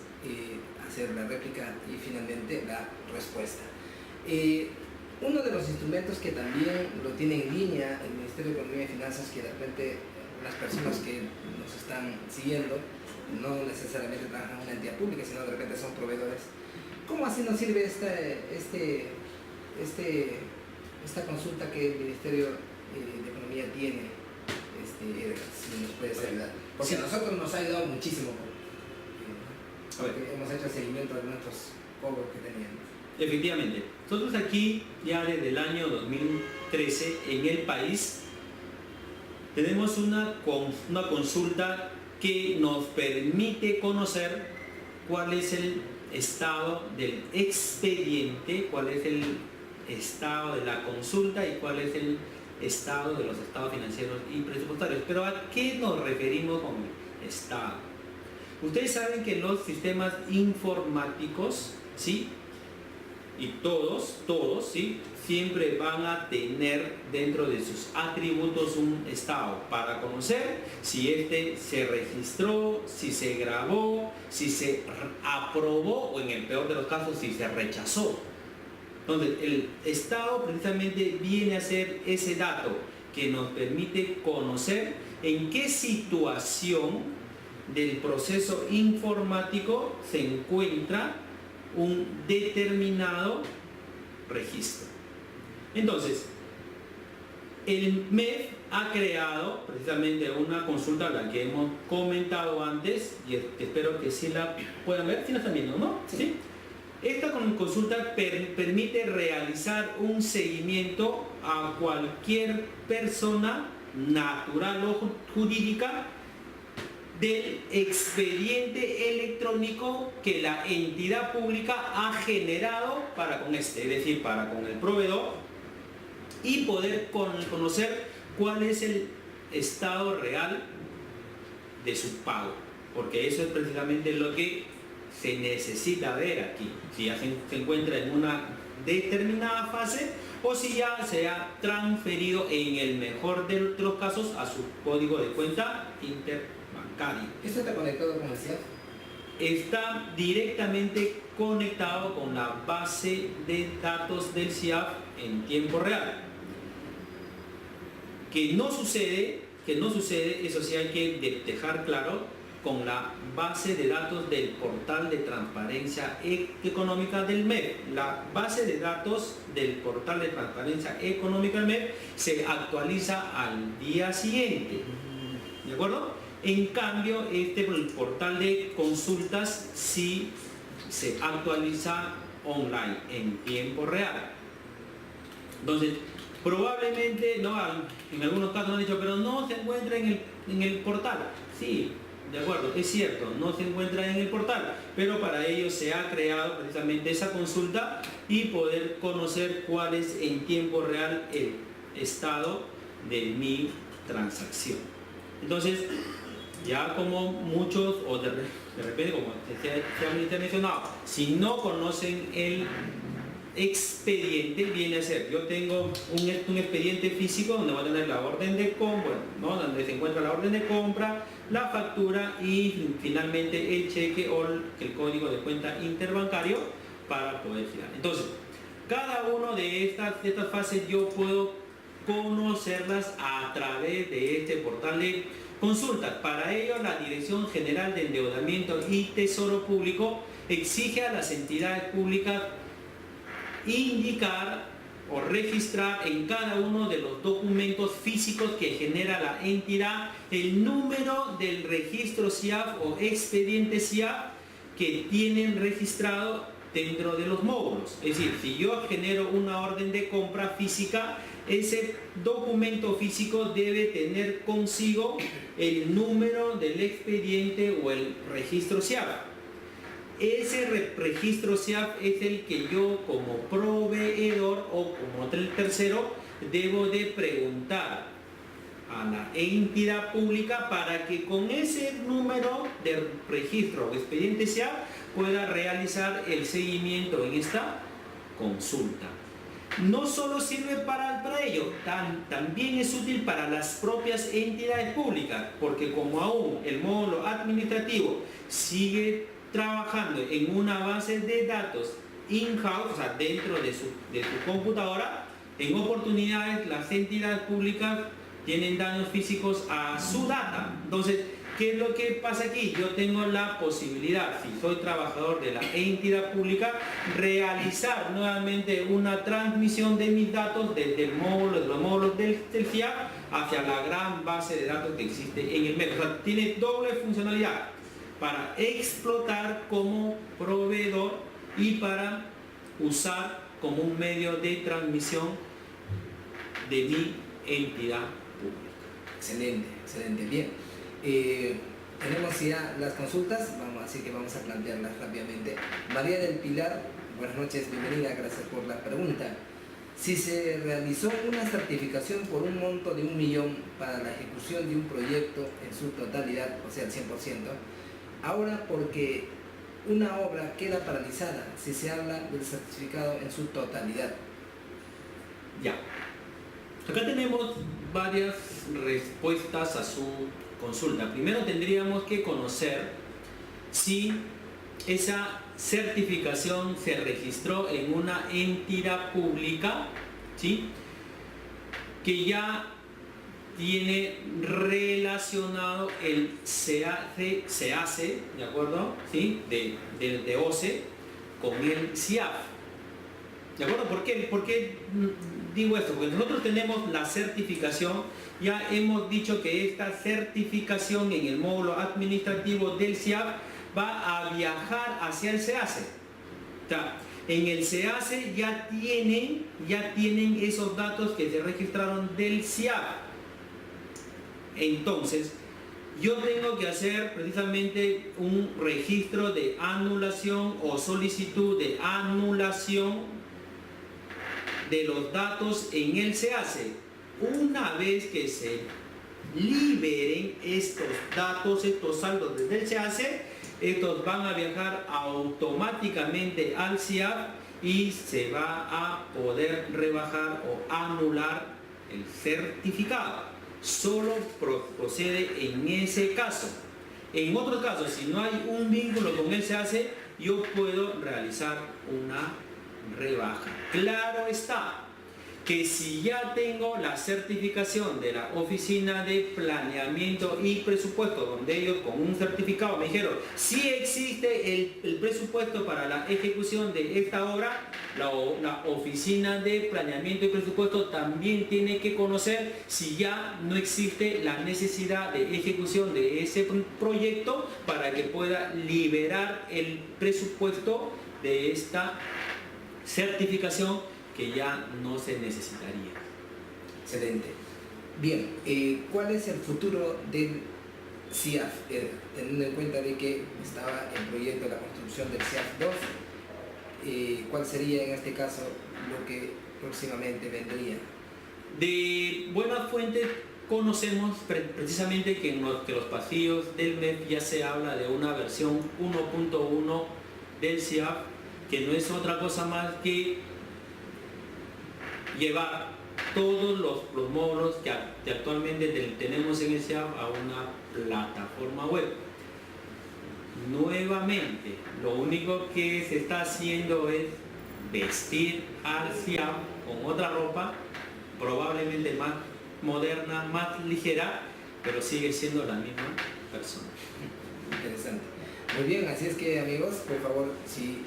hacer la réplica y finalmente la respuesta. Uno de los instrumentos que también lo tiene en línea el Ministerio de Economía y Finanzas, que de repente las personas que nos están siguiendo no necesariamente trabajan en una entidad pública, sino de repente son proveedores. ¿Cómo así nos sirve esta consulta que el Ministerio de Economía tiene? Si nos puede ayudar. Porque a nosotros nos ha ayudado muchísimo, porque hemos hecho el seguimiento de nuestros cobros que teníamos. Efectivamente, nosotros aquí ya desde el año 2013 en el país tenemos una consulta que nos permite conocer cuál es el estado del expediente, cuál es el estado de la consulta y cuál es el estado de los estados financieros y presupuestarios. Pero ¿a qué nos referimos con estado? Ustedes saben que los sistemas informáticos, ¿sí?, y todos, ¿sí? Siempre van a tener dentro de sus atributos un estado para conocer si este se registró, si se grabó, si se aprobó o en el peor de los casos si se rechazó. Entonces el estado precisamente viene a ser ese dato que nos permite conocer en qué situación del proceso informático se encuentra un determinado registro. Entonces, el MEF ha creado precisamente una consulta, la que hemos comentado antes, y espero que sí la puedan ver, si la están viendo, ¿no? ¿Sí? Esta consulta permite realizar un seguimiento a cualquier persona natural o jurídica del expediente electrónico que la entidad pública ha generado para con este, es decir, para con el proveedor, y poder conocer cuál es el estado real de su pago, porque eso es precisamente lo que se necesita ver aquí, si ya se encuentra en una determinada fase o si ya se ha transferido en el mejor de los casos a su código de cuenta interbancario. ¿Esto está conectado con el CIAF? Está directamente conectado con la base de datos del CIAF en tiempo real. Que no sucede, eso sí hay que dejar claro, con la base de datos del portal de transparencia económica del MEF. La base de datos del portal de transparencia económica del MEF se actualiza al día siguiente, ¿de acuerdo? En cambio, el portal de consultas sí se actualiza online, en tiempo real. Entonces, probablemente, no, en algunos casos han dicho, pero no se encuentra en el portal. Sí, de acuerdo, es cierto, no se encuentra en el portal, pero para ello se ha creado precisamente esa consulta y poder conocer cuál es en tiempo real el estado de mi transacción. Entonces, ya como muchos, o de repente, como se ha mencionado, si no conocen el expediente, viene a ser, yo tengo un expediente físico donde va a tener la orden de compra, ¿no? Donde se encuentra la orden de compra, la factura y finalmente el cheque o el código de cuenta interbancario para poder girar. Entonces, cada una de estas fases yo puedo conocerlas a través de este portal de consultas. Para ello, la Dirección General de Endeudamiento y Tesoro Público exige a las entidades públicas indicar o registrar en cada uno de los documentos físicos que genera la entidad el número del registro CIAF o expediente CIAF que tienen registrado dentro de los módulos. Es decir, si yo genero una orden de compra física, ese documento físico debe tener consigo el número del expediente o el registro CIAF. Ese registro CIAF es el que yo como proveedor o como tercero debo de preguntar a la entidad pública para que con ese número de registro o expediente CIAF pueda realizar el seguimiento en esta consulta. No solo sirve para ello, también es útil para las propias entidades públicas, porque como aún el módulo administrativo sigue trabajando en una base de datos in-house, o sea, dentro de su computadora, en oportunidades las entidades públicas tienen daños físicos a su data. Entonces, ¿qué es lo que pasa aquí? Yo tengo la posibilidad, si soy trabajador de la entidad pública, realizar nuevamente una transmisión de mis datos desde el módulo, de los módulos del CIAF hacia la gran base de datos que existe en el MEF. O sea, tiene doble funcionalidad para explotar como proveedor y para usar como un medio de transmisión de mi entidad pública. Excelente, excelente. Bien. Tenemos ya las consultas, así que vamos a plantearlas rápidamente. María del Pilar, buenas noches, bienvenida, gracias por la pregunta. Si se realizó una certificación por un monto de 1 millón para la ejecución de un proyecto en su totalidad, o sea, el 100%, ahora porque una obra queda paralizada si se habla del certificado en su totalidad? Ya. Acá tenemos varias respuestas a su consulta. Primero tendríamos que conocer si esa certificación se registró en una entidad pública, ¿sí?, que ya tiene relacionado el SEACE, ¿de acuerdo? ¿Sí? De OCE con el CIAF. ¿De acuerdo? ¿Por qué digo esto? Porque nosotros tenemos la certificación, ya hemos dicho que esta certificación en el módulo administrativo del CIAF va a viajar hacia el SEACE. O sea, en el SEACE ya tienen esos datos que se registraron del CIAF. Entonces, yo tengo que hacer precisamente un registro de anulación o solicitud de anulación de los datos en el SEACE. Una vez que se liberen estos datos, estos saldos desde el SEACE, estos van a viajar automáticamente al CIAF y se va a poder rebajar o anular el certificado. Solo procede en ese caso. En otros casos, si no hay un vínculo con el SEACE, yo puedo realizar una rebaja. Claro está que si ya tengo la certificación de la Oficina de Planeamiento y Presupuesto, donde ellos con un certificado me dijeron si existe el presupuesto para la ejecución de esta obra, la Oficina de Planeamiento y Presupuesto también tiene que conocer si ya no existe la necesidad de ejecución de ese proyecto para que pueda liberar el presupuesto de esta certificación que ya no se necesitaría. Excelente. Bien, ¿cuál es el futuro del CIAF? Teniendo en cuenta de que estaba en proyecto la construcción del CIAF 2, ¿cuál sería en este caso lo que próximamente vendría? De buenas fuentes conocemos precisamente que en los pasillos del MEF ya se habla de una versión 1.1 del CIAF, que no es otra cosa más que llevar todos los módulos que actualmente tenemos en el CIAF a una plataforma web. Nuevamente, lo único que se está haciendo es vestir al CIAF con otra ropa, probablemente más moderna, más ligera, pero sigue siendo la misma persona. Interesante. Muy bien, así es que amigos, por favor, si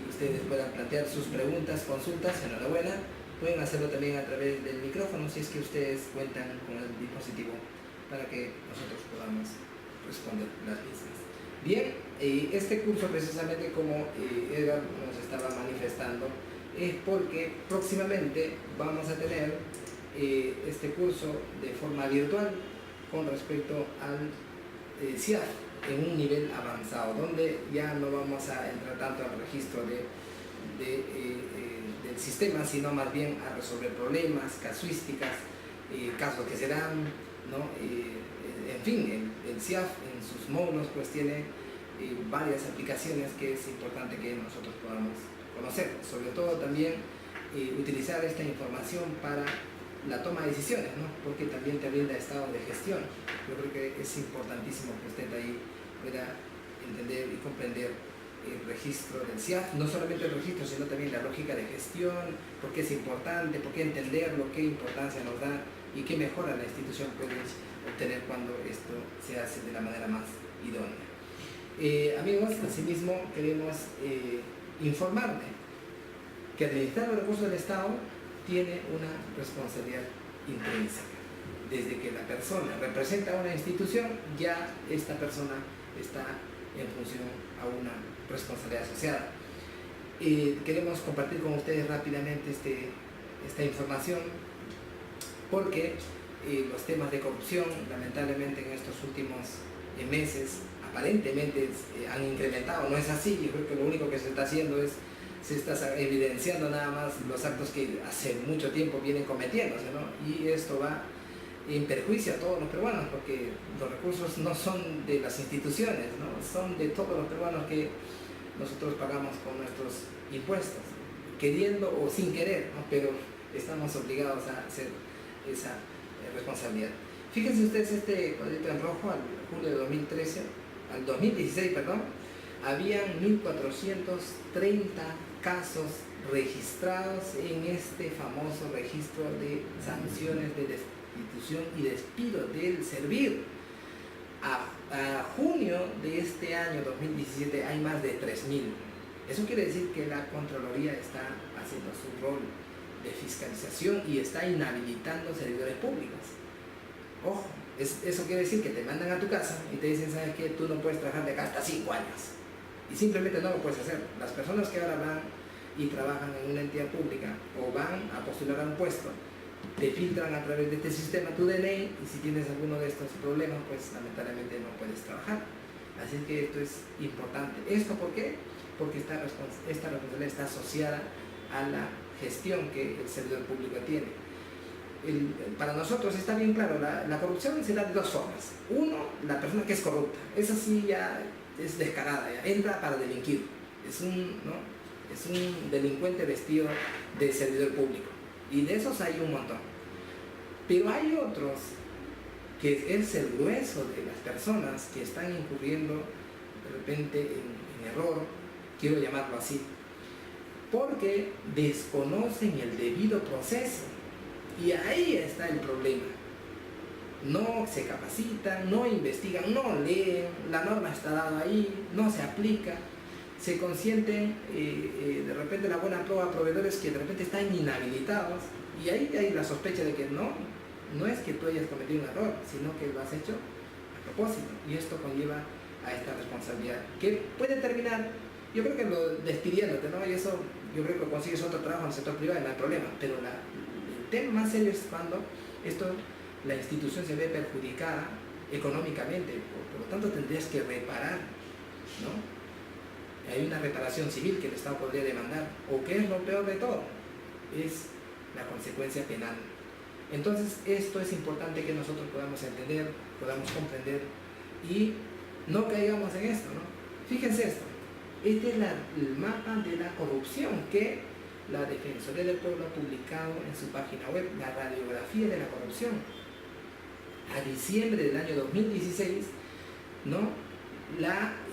ustedes puedan plantear sus preguntas, consultas, enhorabuena. Pueden hacerlo también a través del micrófono si es que ustedes cuentan con el dispositivo para que nosotros podamos responder las mismas. Bien, este curso precisamente como Edgar nos estaba manifestando es porque próximamente vamos a tener este curso de forma virtual con respecto al CIAF en un nivel avanzado, donde ya no vamos a entrar tanto al registro del sistema, sino más bien a resolver problemas, casuísticas, casos que se dan, ¿no? En fin, el CIAF en sus módulos pues tiene varias aplicaciones que es importante que nosotros podamos conocer, sobre todo también utilizar esta información para la toma de decisiones, ¿no? Porque también te brinda estado de gestión. Yo creo que es importantísimo que usted ahí pueda entender y comprender el registro del CIAF, no solamente el registro, sino también la lógica de gestión, por qué es importante, por qué entenderlo, qué importancia nos da y qué mejora la institución puede obtener cuando esto se hace de la manera más idónea. Amigos, asimismo queremos informarle que administrar los recursos del Estado tiene una responsabilidad intrínseca. Desde que la persona representa a una institución, ya esta persona está en función a una responsabilidad asociada. Queremos compartir con ustedes rápidamente esta información porque los temas de corrupción, lamentablemente en estos últimos meses, aparentemente han incrementado. No es así. Yo creo que lo único que se está haciendo es se está evidenciando nada más los actos que hace mucho tiempo vienen cometiéndose, ¿no? Y esto va en perjuicio a todos los peruanos, porque los recursos no son de las instituciones, ¿no? Son de todos los peruanos que nosotros pagamos con nuestros impuestos, queriendo o sin querer, ¿no? Pero estamos obligados a hacer esa responsabilidad. Fíjense ustedes este cuadrito en rojo, al julio de 2013, al 2016, perdón, habían 1.430 casos registrados en este famoso registro de sanciones de destitución y despido del Servir. A junio de este año 2017 hay más de 3.000. Eso quiere decir que la Contraloría está haciendo su rol de fiscalización y está inhabilitando servidores públicos. Ojo, eso quiere decir que te mandan a tu casa y te dicen, ¿sabes qué? Tú no puedes trabajar de acá hasta 5 años. Y simplemente no lo puedes hacer. Las personas que ahora van y trabajan en una entidad pública o van a postular a un puesto, te filtran a través de este sistema tu DNI, y si tienes alguno de estos problemas, pues lamentablemente no puedes trabajar. Así que esto es importante. ¿Esto por qué? Porque esta responsabilidad está asociada a la gestión que el servidor público tiene. Para nosotros está bien claro, la corrupción se da de dos formas. Uno, la persona que es corrupta, esa sí ya es descarada, ya entra para delinquir, es un delincuente vestido de servidor público, y de esos hay un montón. Pero hay otros que es el grueso de las personas que están incurriendo de repente en error, quiero llamarlo así, porque desconocen el debido proceso. Y ahí está el problema. No se capacitan, no investigan, no leen, la norma está dada ahí, no se aplica, se consienten de repente la buena prueba a proveedores que de repente están inhabilitados, y ahí hay la sospecha de que no es que tú hayas cometido un error, sino que lo has hecho a propósito, y esto conlleva a esta responsabilidad, que puede terminar, yo creo que despidiéndote, ¿no? Y eso yo creo que consigues otro trabajo en el sector privado y no hay problema, pero el tema más serio es cuando la institución se ve perjudicada económicamente, por lo tanto tendrías que reparar, ¿no? Hay una reparación civil que el Estado podría demandar, o que es lo peor de todo, es la consecuencia penal. Entonces esto es importante que nosotros podamos entender, podamos comprender y no caigamos en esto, ¿no? Fíjense esto, este es el mapa de la corrupción que la Defensoría del Pueblo ha publicado en su página web, la radiografía de la corrupción. A diciembre del año 2016, ¿no?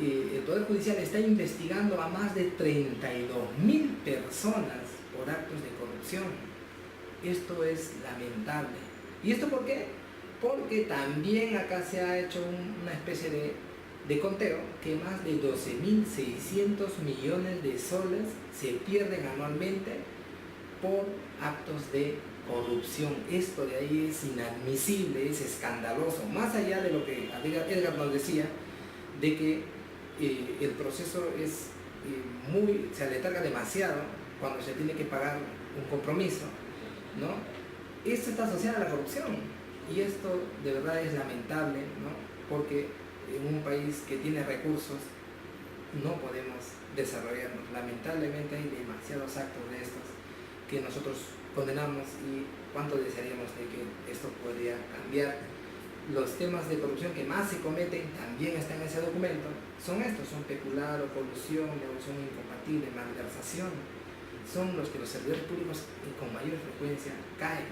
El Poder Judicial está investigando a más de 32.000 personas por actos de corrupción. Esto es lamentable. ¿Y esto por qué? Porque también acá se ha hecho una especie de conteo que más de 12.600 millones de soles se pierden anualmente por actos de corrupción. Esto de ahí es inadmisible, es escandaloso. Más allá de lo que Edgar nos decía, de que el proceso se aletarga demasiado cuando se tiene que pagar un compromiso, ¿no? Esto está asociado a la corrupción, y esto de verdad es lamentable, ¿no? Porque en un país que tiene recursos no podemos desarrollarnos. Lamentablemente hay demasiados actos de estos que nosotros condenamos, y cuánto desearíamos de que esto podría cambiar. Los temas de corrupción que más se cometen también están en ese documento, son estos, son peculado, colusión, negociación incompatible, malversación, son los que los servidores públicos con mayor frecuencia caen,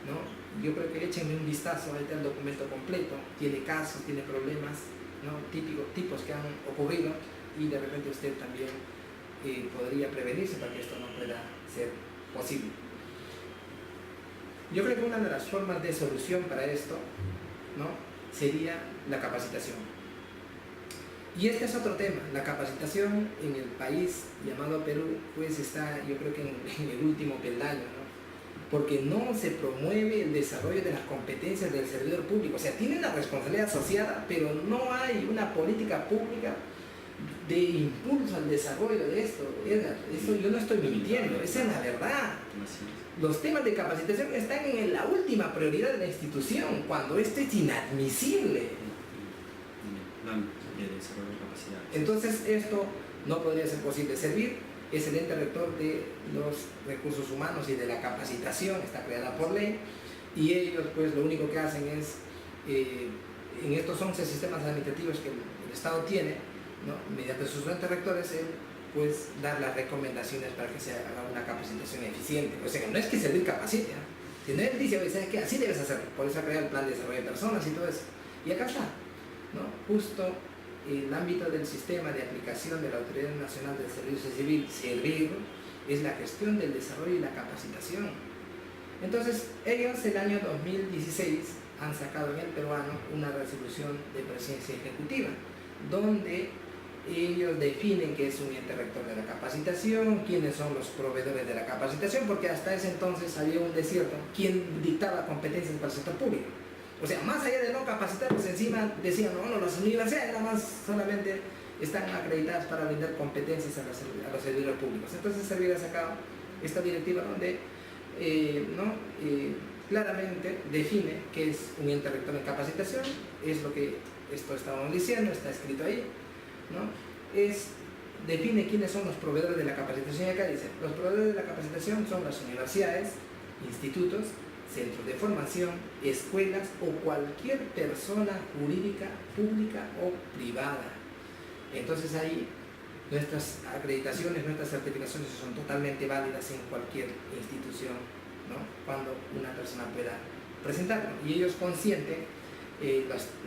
¿no? Yo creo que échenme un vistazo, ahí está el documento completo, tiene casos, tiene problemas, ¿no? Tipos que han ocurrido, y de repente usted también podría prevenirse para que esto no pueda ser posible. Yo creo que una de las formas de solución para esto, ¿no? sería la capacitación. Y este es otro tema, la capacitación en el país llamado Perú, pues está, yo creo que en el último peldaño, ¿no? Porque no se promueve el desarrollo de las competencias del servidor público. O sea, tiene una responsabilidad asociada, pero no hay una política pública de impulso al desarrollo de esto. Eso yo no estoy mintiendo, esa es la verdad. Los temas de capacitación están en la última prioridad de la institución, cuando esto es inadmisible. Entonces esto no podría ser posible. Servir es el ente rector de los recursos humanos y de la capacitación, está creada por ley, y ellos pues lo único que hacen es, en estos 11 sistemas administrativos que el Estado tiene, ¿no? Mediante sus entes rectores, pues dar las recomendaciones para que se haga una capacitación eficiente. O sea, no es que Servir capacite, ¿no? Sino él dice, oye, ¿sabes qué? Así debes hacerlo. Por eso ha creado el plan de desarrollo de personas y todo eso. Y acá está, ¿no? Justo el ámbito del sistema de aplicación de la Autoridad Nacional del Servicio Civil, SERVIR, es la gestión del desarrollo y la capacitación. Entonces, ellos el año 2016 han sacado en el peruano una resolución de presencia ejecutiva, donde ellos definen qué es un ente rector de la capacitación, quiénes son los proveedores de la capacitación, porque hasta ese entonces había un desierto, quién dictaba competencias para el sector público. O sea, más allá de no capacitar, pues encima decían, no, las universidades nada más solamente están acreditadas para brindar competencias a los servidores públicos. Entonces Servir ha sacado esta directiva donde claramente define qué es un ente rector en capacitación, es lo que esto estábamos diciendo, está escrito ahí, ¿no? Define quiénes son los proveedores de la capacitación, y acá dice, los proveedores de la capacitación son las universidades, institutos, centros de formación, escuelas o cualquier persona jurídica, pública o privada. Entonces ahí nuestras acreditaciones, nuestras certificaciones son totalmente válidas en cualquier institución, ¿no? Cuando una persona pueda presentarlo. Y ellos consienten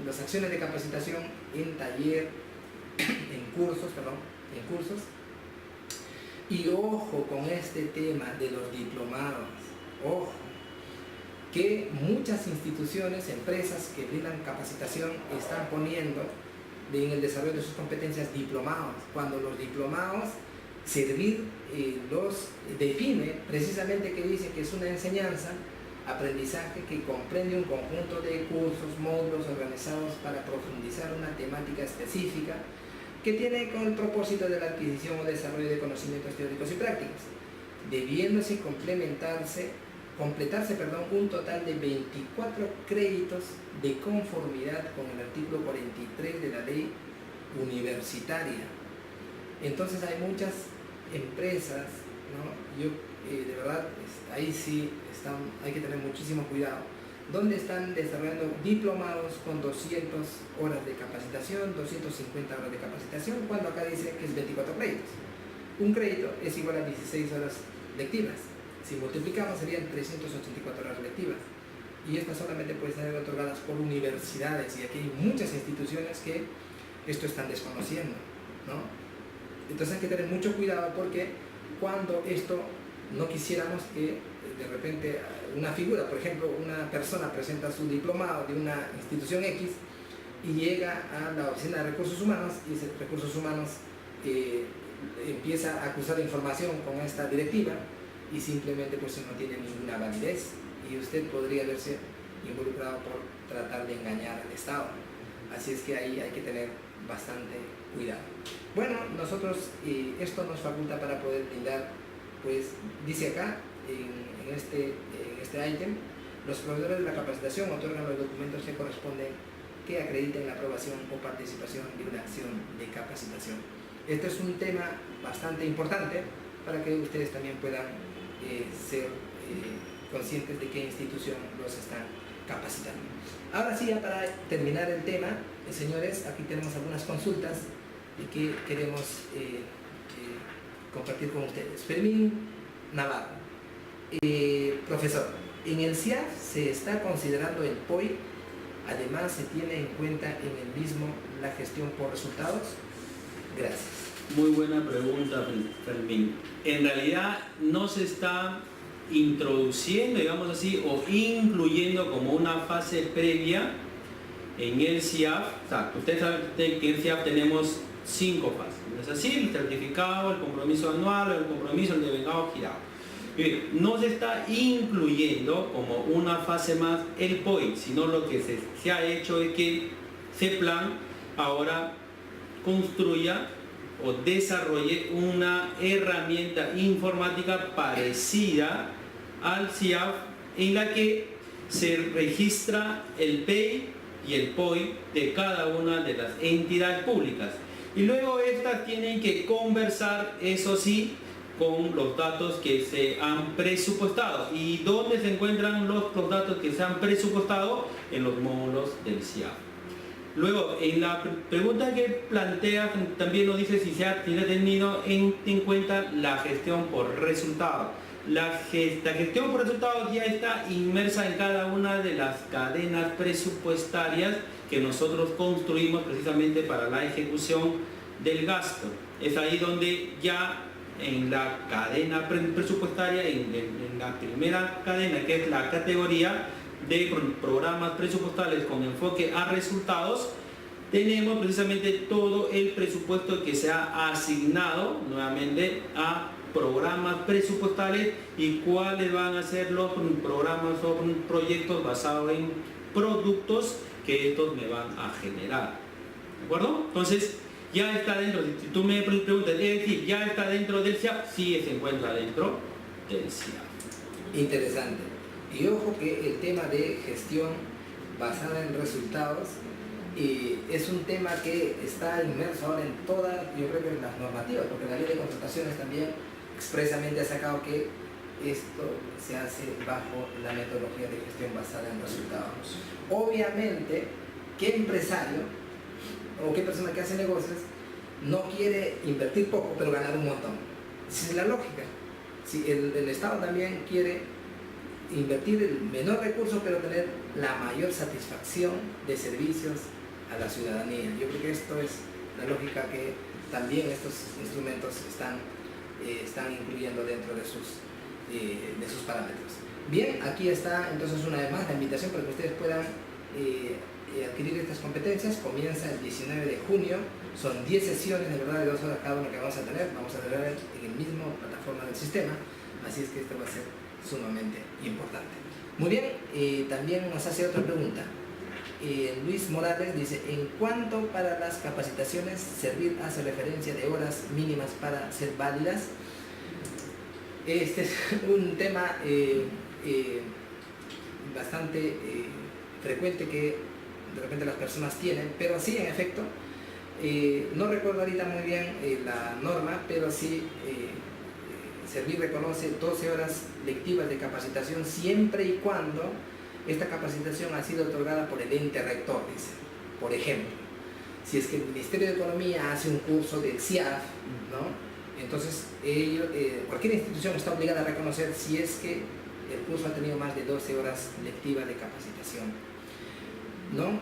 las acciones de capacitación en taller, en cursos. Y ojo con este tema de los diplomados, ojo, que muchas instituciones, empresas que brindan capacitación están poniendo en el desarrollo de sus competencias diplomados, cuando los diplomados Servir los define precisamente, que dice que es una enseñanza, aprendizaje que comprende un conjunto de cursos, módulos organizados para profundizar una temática específica que tiene con el propósito de la adquisición o desarrollo de conocimientos teóricos y prácticos, debiéndose completarse un total de 24 créditos de conformidad con el artículo 43 de la ley universitaria. Entonces hay muchas empresas, ¿no? De verdad, ahí sí hay que tener muchísimo cuidado, donde están desarrollando diplomados con 200 horas de capacitación, 250 horas de capacitación, cuando acá dice que es 24 créditos. Un crédito es igual a 16 horas lectivas. Si multiplicamos serían 384 horas lectivas. Y estas solamente pueden ser otorgadas por universidades, y aquí hay muchas instituciones que esto están desconociendo, ¿no? Entonces hay que tener mucho cuidado, porque cuando esto no quisiéramos que de repente una figura, por ejemplo, una persona presenta su diplomado de una institución X y llega a la oficina de recursos humanos, y ese recursos humanos empieza a acusar información con esta directiva, y simplemente pues no tiene ninguna validez, y usted podría verse involucrado por tratar de engañar al Estado. Así es que ahí hay que tener bastante cuidado. Bueno, nosotros esto nos faculta para poder brindar, pues dice acá en este ítem, los proveedores de la capacitación otorgan los documentos que corresponden que acrediten la aprobación o participación de una acción de capacitación. Este es un tema bastante importante para que ustedes también puedan ser conscientes de qué institución los están capacitando. Ahora sí, ya para terminar el tema, señores, aquí tenemos algunas consultas que queremos compartir con ustedes. Fermín Navarro, profesor, ¿en el CIAF se está considerando el POI? Además, ¿se tiene en cuenta en el mismo la gestión por resultados? Gracias. Muy buena pregunta, Fermín. En realidad no se está introduciendo, digamos así, o incluyendo como una fase previa en el CIAF. O sea, ustedes saben que en el CIAF tenemos 5 fases. ¿No es así? El certificado, el compromiso anual, el compromiso, el devengado girado. No se está incluyendo como una fase más el POI, sino lo que se ha hecho es que CEPLAN ahora construya o desarrolle una herramienta informática parecida al CIAF, en la que se registra el PEI y el POI de cada una de las entidades públicas, y luego estas tienen que conversar, eso sí, con los datos que se han presupuestado. ¿Y dónde se encuentran los datos que se han presupuestado? En los módulos del CIAF. Luego, en la pregunta que plantea, también nos dice si se ha tenido en cuenta la gestión por resultados. La gestión por resultados ya está inmersa en cada una de las cadenas presupuestarias que nosotros construimos precisamente para la ejecución del gasto. Es ahí donde ya en la cadena presupuestaria, en la primera cadena, que es la categoría de programas presupuestales con enfoque a resultados, tenemos precisamente todo el presupuesto que se ha asignado nuevamente a programas presupuestales y cuáles van a ser los programas o proyectos basados en productos que estos me van a generar. ¿De acuerdo? Entonces, ya está dentro. Si tú me preguntas, es decir, ¿ya está dentro del CIAF? Sí, se encuentra dentro del CIAF. Interesante. Y ojo que el tema de gestión basada en resultados es un tema que está inmerso ahora en todas, yo creo que en las normativas, porque la ley de contrataciones también expresamente ha sacado que esto se hace bajo la metodología de gestión basada en resultados. Obviamente, ¿qué empresario o qué persona que hace negocios no quiere invertir poco pero ganar un montón? Esa es la lógica. Si el Estado también quiere invertir el menor recurso pero tener la mayor satisfacción de servicios a la ciudadanía. Yo creo que esto es la lógica que también estos instrumentos están incluyendo dentro de sus parámetros. Bien, aquí está entonces una vez más la invitación para que ustedes puedan adquirir estas competencias. Comienza el 19 de junio, son 10 sesiones de verdad de 2 horas cada una que vamos a tener en el mismo plataforma del sistema, así es que esto va a ser sumamente importante. Muy bien, también nos hace otra pregunta. Luis Morales dice, en cuanto para las capacitaciones, Servir hace referencia de horas mínimas para ser válidas. Este es un tema bastante frecuente que de repente las personas tienen, pero sí, en efecto, no recuerdo ahorita muy bien la norma, pero sí Servir reconoce 12 horas lectivas de capacitación siempre y cuando esta capacitación ha sido otorgada por el ente rector, dice. Por ejemplo, si es que el Ministerio de Economía hace un curso del CIAF, ¿no? Entonces cualquier institución está obligada a reconocer si es que el curso ha tenido más de 12 horas lectivas de capacitación, ¿no?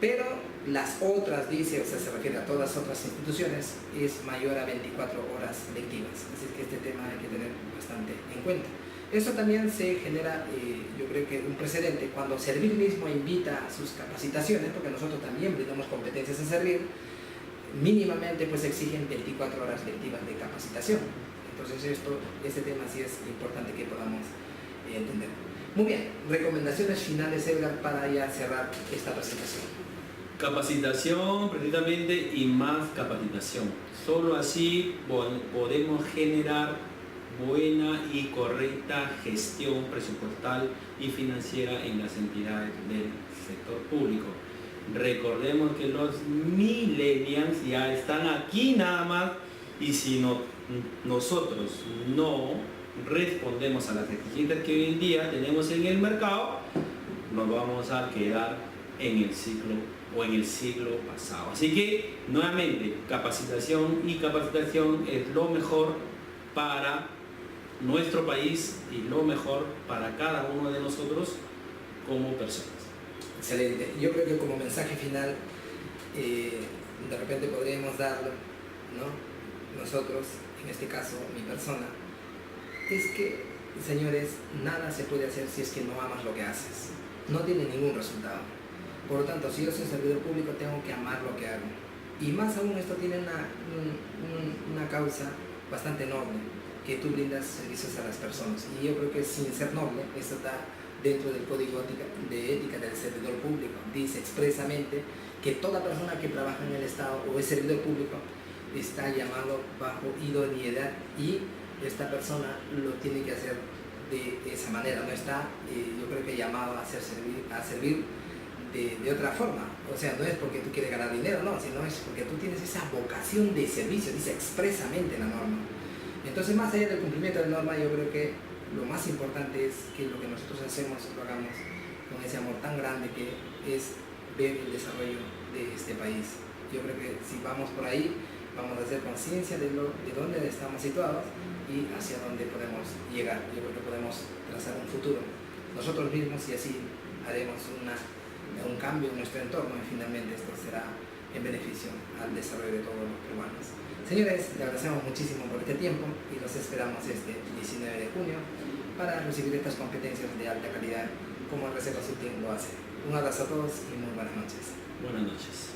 Pero las otras, dice, o sea, se refiere a todas las otras instituciones, es mayor a 24 horas lectivas. Así que este tema hay que tener bastante en cuenta. Esto también se genera, yo creo que un precedente, cuando Servir mismo invita a sus capacitaciones, porque nosotros también brindamos competencias en Servir, mínimamente pues exigen 24 horas lectivas de capacitación. Entonces este tema sí es importante que podamos entender. Muy bien, recomendaciones finales, Edgar, para ya cerrar esta presentación. Capacitación precisamente y más capacitación. Solo así podemos generar buena y correcta gestión presupuestal y financiera en las entidades del sector público. Recordemos que los millennials ya están aquí nada más, y si nosotros no respondemos a las exigencias que hoy en día tenemos en el mercado, nos vamos a quedar en el ciclo o en el siglo pasado. Así que nuevamente, capacitación y capacitación es lo mejor para nuestro país y lo mejor para cada uno de nosotros como personas. Excelente. Yo creo que como mensaje final, de repente podríamos darlo, ¿no? Nosotros, en este caso mi persona, es que, señores, nada se puede hacer si es que no amas lo que haces. No tiene ningún resultado. Por lo tanto, si yo soy servidor público, tengo que amar lo que hago. Y más aún, esto tiene una causa bastante noble, que tú brindas servicios a las personas. Y yo creo que sin ser noble, esto está dentro del Código de Ética del Servidor Público. Dice expresamente que toda persona que trabaja en el Estado o es servidor público está llamado bajo idoneidad, y esta persona lo tiene que hacer de esa manera. No está, yo creo que llamado a servir de otra forma. O sea, no es porque tú quieres ganar dinero, no, sino es porque tú tienes esa vocación de servicio, dice expresamente la norma. Entonces, más allá del cumplimiento de la norma, yo creo que lo más importante es que lo que nosotros hacemos lo hagamos con ese amor tan grande que es ver el desarrollo de este país. Yo creo que si vamos por ahí, vamos a hacer conciencia de dónde estamos situados y hacia dónde podemos llegar. Yo creo que podemos trazar un futuro nosotros mismos y así haremos un cambio en nuestro entorno y finalmente esto será en beneficio al desarrollo de todos los peruanos. Señores, le agradecemos muchísimo por este tiempo y los esperamos este 19 de junio para recibir estas competencias de alta calidad como Reserva Sutin lo hace. Un abrazo a todos y muy buenas noches. Buenas noches.